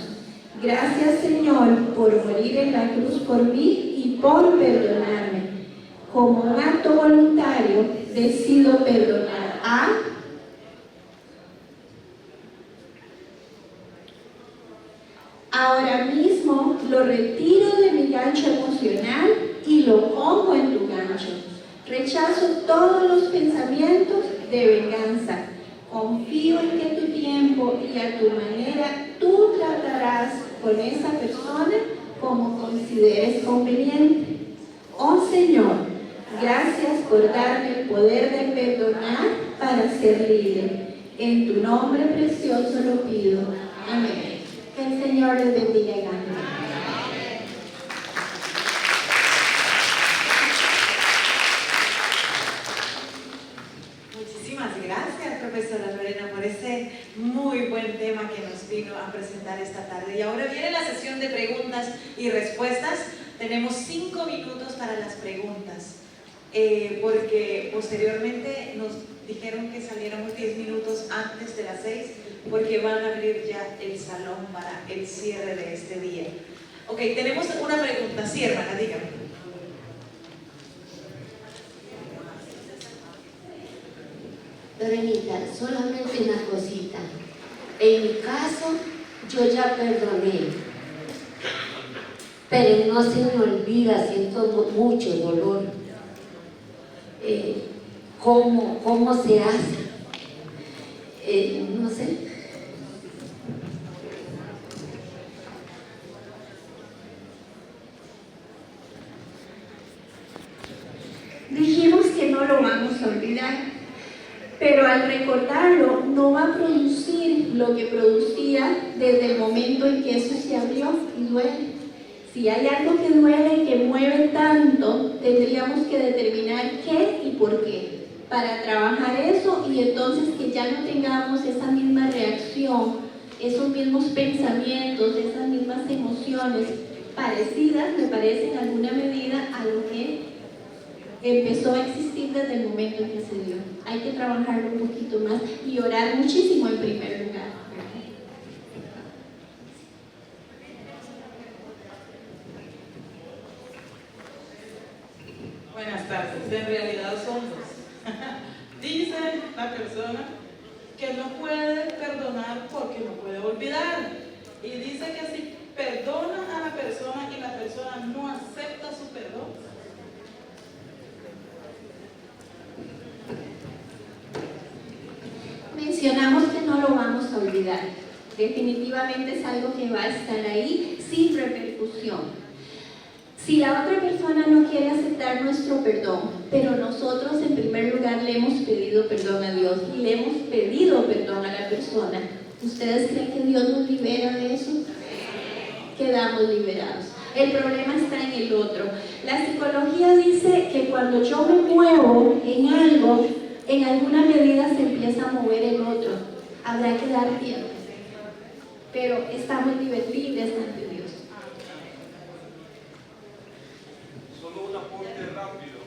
Gracias, Señor, por morir en la cruz por mí y por perdonarme. Como un acto voluntario, decido perdonar a... Ahora mismo lo retiro de mi gancho emocional y lo pongo en tu gancho. Rechazo todos los pensamientos de venganza. Confío en que tu tiempo y a tu manera tú tratarás con esa persona como consideres conveniente. Oh Señor, gracias por darme el poder de perdonar para ser libre. En tu nombre precioso lo pido. Amén. Que el Señor les bendiga grandemente. Muchísimas gracias, profesora Lorena, por ese muy buen tema que nos vino a presentar esta tarde. Y ahora viene la sesión de preguntas y respuestas. Tenemos 5 minutos para las preguntas, porque posteriormente nos dijeron que saliéramos 10 minutos antes de las 6, porque van a abrir ya el salón para el cierre de este día. Ok, tenemos una pregunta. Sí, hermana, dígame. Lorenita, solamente una cosita. En mi caso, yo ya perdoné, pero no se me olvida, siento mucho dolor. ¿Cómo se hace? No sé. Dijimos que no lo vamos a olvidar, pero al recordarlo no va a producir lo que producía desde el momento en que eso se abrió y duele. Si hay algo que duele, que mueve tanto, tendríamos que determinar qué y por qué, para trabajar eso y entonces que ya no tengamos esa misma reacción, esos mismos pensamientos, esas mismas emociones parecidas, me parece en alguna medida a lo que empezó a existir desde el momento en que se dio. Hay que trabajarlo un poquito más y orar muchísimo en primer lugar. Buenas tardes, en realidad son dos. Dice la persona que no puede perdonar porque no puede olvidar. Y dice que si perdona a la persona y la persona no acepta su perdón, Mencionamos que no lo vamos a olvidar. Definitivamente es algo que va a estar ahí sin repercusión. Si la otra persona no quiere aceptar nuestro perdón, pero nosotros en primer lugar le hemos pedido perdón a Dios y le hemos pedido perdón a la persona, ¿ustedes creen que Dios nos libera de eso? Quedamos liberados. El problema está en el otro. La psicología dice que cuando yo me muevo en algo, en alguna medida se empieza a mover el otro. Habrá que dar tiempo. Pero estamos libres ante Dios. Solo un aporte rápido.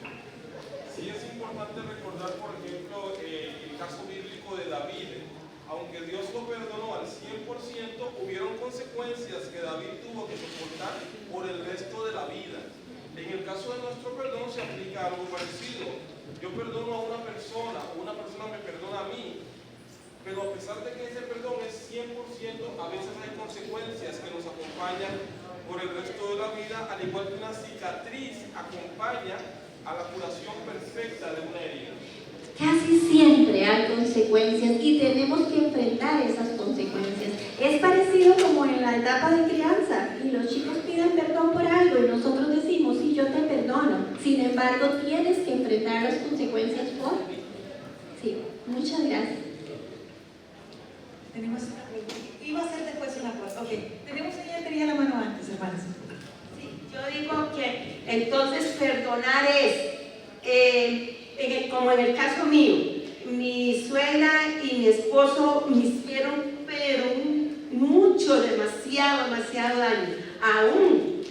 Sí es importante recordar, por ejemplo, el caso bíblico de David. Aunque Dios lo perdonó al 100%, hubieron consecuencias que David tuvo que soportar por el resto de la vida. En el caso de nuestro perdón se aplica algo parecido. Yo perdono a una persona, o una persona me perdona a mí, pero a pesar de que ese perdón es 100%, a veces hay consecuencias que nos acompañan por el resto de la vida, al igual que una cicatriz acompaña a la curación perfecta de una herida. Casi siempre hay consecuencias y tenemos que enfrentar esas consecuencias. Es parecido como en la etapa de crianza y los chicos piden perdón por algo y nosotros decimos, sí, yo te perdono. Sin embargo, tienes que enfrentar las consecuencias por... Sí, muchas gracias. Tenemos una pregunta. Iba a ser después una cosa. Ok, tenemos ella tenía la mano antes, hermanos. Sí, yo digo que entonces perdonar es, como en el caso mío, mi suegra y mi esposo me hicieron pero mucho, demasiado daño. Aún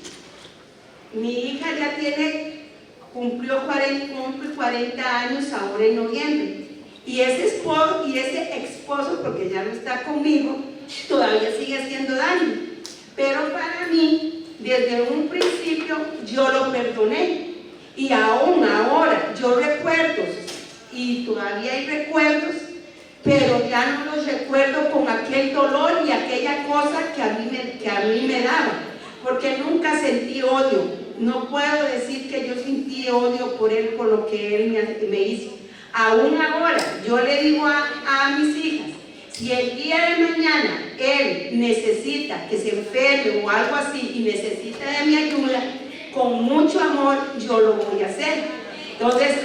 Mi hija ya cumple 40 años ahora en noviembre. Y ese esposo, porque ya no está conmigo, todavía sigue haciendo daño. Pero para mí, desde un principio, yo lo perdoné. Y aún ahora, yo recuerdo, y todavía hay recuerdos, pero ya no los recuerdo con aquel dolor y aquella cosa que a mí me daba. Porque nunca sentí odio. No puedo decir que yo sentí odio por él, por lo que él me hizo. Aún ahora, yo le digo a mis hijas, si el día de mañana él necesita que se enferme o algo así y necesita de mi ayuda, con mucho amor yo lo voy a hacer. Entonces,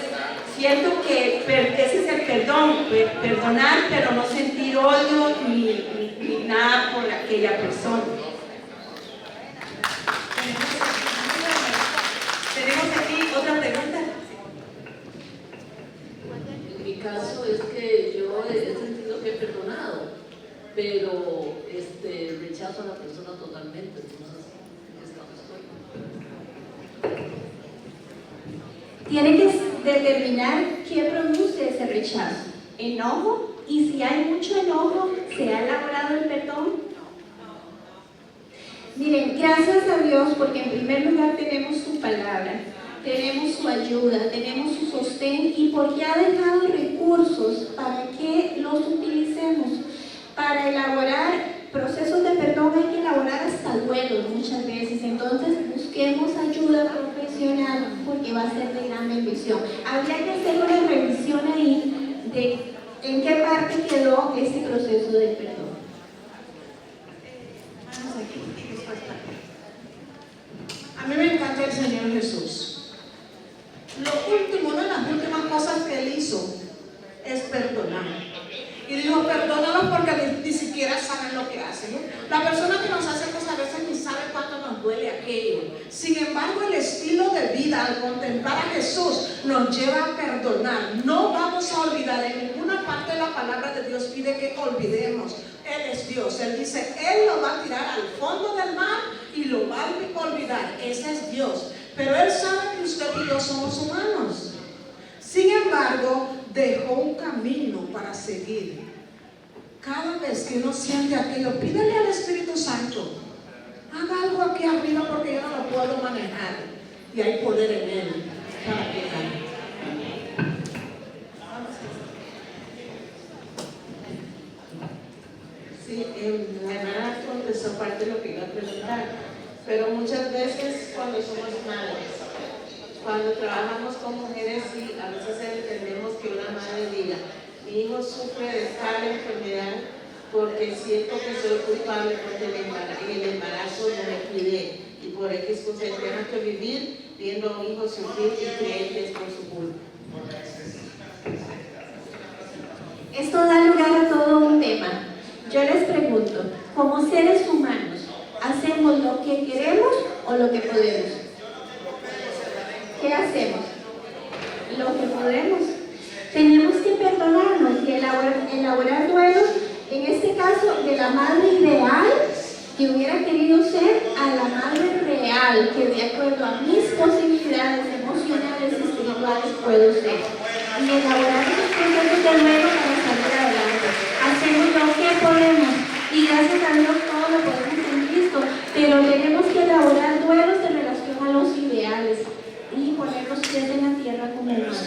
siento que ese es el perdón, perdonar, pero no sentir odio ni nada por aquella persona. Tenemos aquí otra pregunta. En mi caso es que yo he sentido que he perdonado, pero rechazo a la persona totalmente. Entonces, Tiene que determinar qué produce ese rechazo. Enojo, y si hay mucho enojo, ¿se ha elaborado el perdón? Miren, gracias a Dios, porque en primer lugar tenemos su palabra, tenemos su ayuda, tenemos su sostén, y porque ha dejado recursos para que los utilicemos. Para elaborar procesos de perdón hay que elaborar hasta duelos muchas veces. Entonces busquemos ayuda profesional, porque va a ser de gran bendición. Habría que hacer una revisión ahí de en qué parte quedó ese proceso de perdón. A mí me encanta el Señor Jesús. Una de las últimas cosas que Él hizo es perdonar. Y dijo, perdónalos porque ni siquiera saben lo que hacen, ¿no? La persona que nos hace cosas a veces ni sabe cuánto nos duele aquello. Sin embargo, el estilo de vida al contemplar a Jesús nos lleva a perdonar. No vamos a olvidar. En ninguna parte de la palabra de Dios pide que olvidemos. Él es Dios. Él dice, Él lo va a tirar al fondo del mar y lo va a olvidar. Ese es Dios. Pero Él sabe que usted y yo somos humanos. Sin embargo, dejó un camino para seguir. Cada vez que uno siente aquello, pídele al Espíritu Santo, haga algo aquí arriba porque yo no lo puedo manejar. Y hay poder en Él para que haga. Sí, la hermana contestó parte de lo que iba a preguntar, pero muchas veces cuando somos madres, cuando trabajamos con mujeres, sí, a veces entendemos que una madre diga, mi hijo sufre de tal enfermedad porque siento que soy culpable porque en el embarazo no me cuidé y por X cosa tengo que vivir viendo a un hijo sufrir y creer que es por su culpa. Esto da lugar a todo un tema. Yo les pregunto, como seres humanos, ¿hacemos lo que queremos o lo que podemos? ¿Qué hacemos? Lo que podemos. Tenemos que perdonarnos y elaborar duelos, en este caso de la madre ideal que hubiera querido ser, a la madre real que de acuerdo a mis posibilidades emocionales y espirituales puedo ser. Y elaborar esos procesos de duelo para salir adelante. Hacemos lo que podemos y gracias a Dios todo lo podemos en Cristo, pero tenemos que elaborar duelos en relación a los ideales y poner los pies en la tierra como humanos.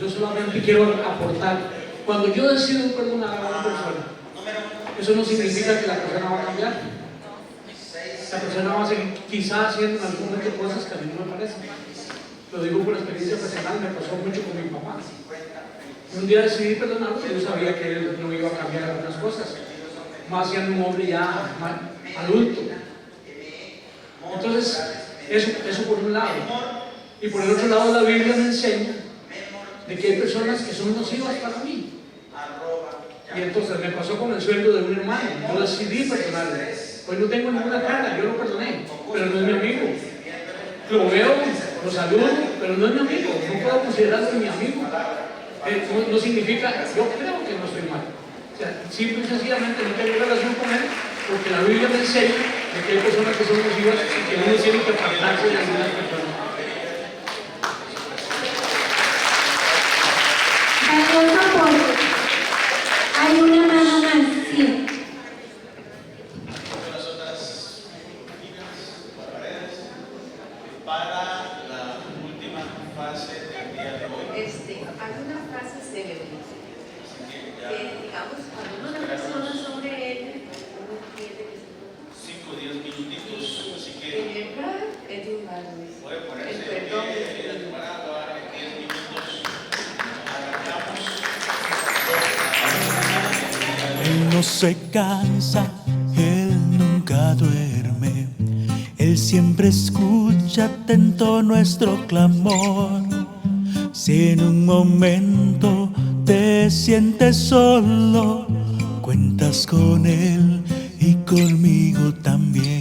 Yo solamente quiero aportar. Cuando yo decido perdonar a una persona, eso no significa que la persona va a cambiar. La persona va a seguir quizás haciendo algunas cosas que a mí no me parecen. Lo digo por experiencia personal, me pasó mucho con mi papá. Un día decidí perdonarlo, yo sabía que él no iba a cambiar algunas cosas, más siendo un hombre ya adulto. Entonces, eso por un lado. Y por el otro lado, la Biblia me enseña de que hay personas que son nocivas para mí. Y entonces me pasó con el sueldo de un hermano. Yo decidí perdonarle. Pues no tengo ninguna cara, yo lo perdoné, pero no es mi amigo. Lo veo, lo saludo, pero no es mi amigo. No puedo considerarlo mi amigo. No significa, yo creo que no estoy mal. O sea, simple y sencillamente no tener relación con él, porque la Biblia me enseña de que hay personas que son nocivas y que uno tiene que apartarse de algunas personas. Hay una mano más, sí. Para la última fase del día de hoy. Hay una frase célebre que, digamos, cuando uno le persona sobre él, uno entiende que se 5 o 10 minutitos, así que el errar es humano. puede ponerse El de perdón pie, es humano. para 10 minutos. Arrancamos. Él no se cansa, Él nunca duerme. Él siempre escucha atento nuestro clamor. Si en un momento te sientes solo, cuentas con Él y conmigo también.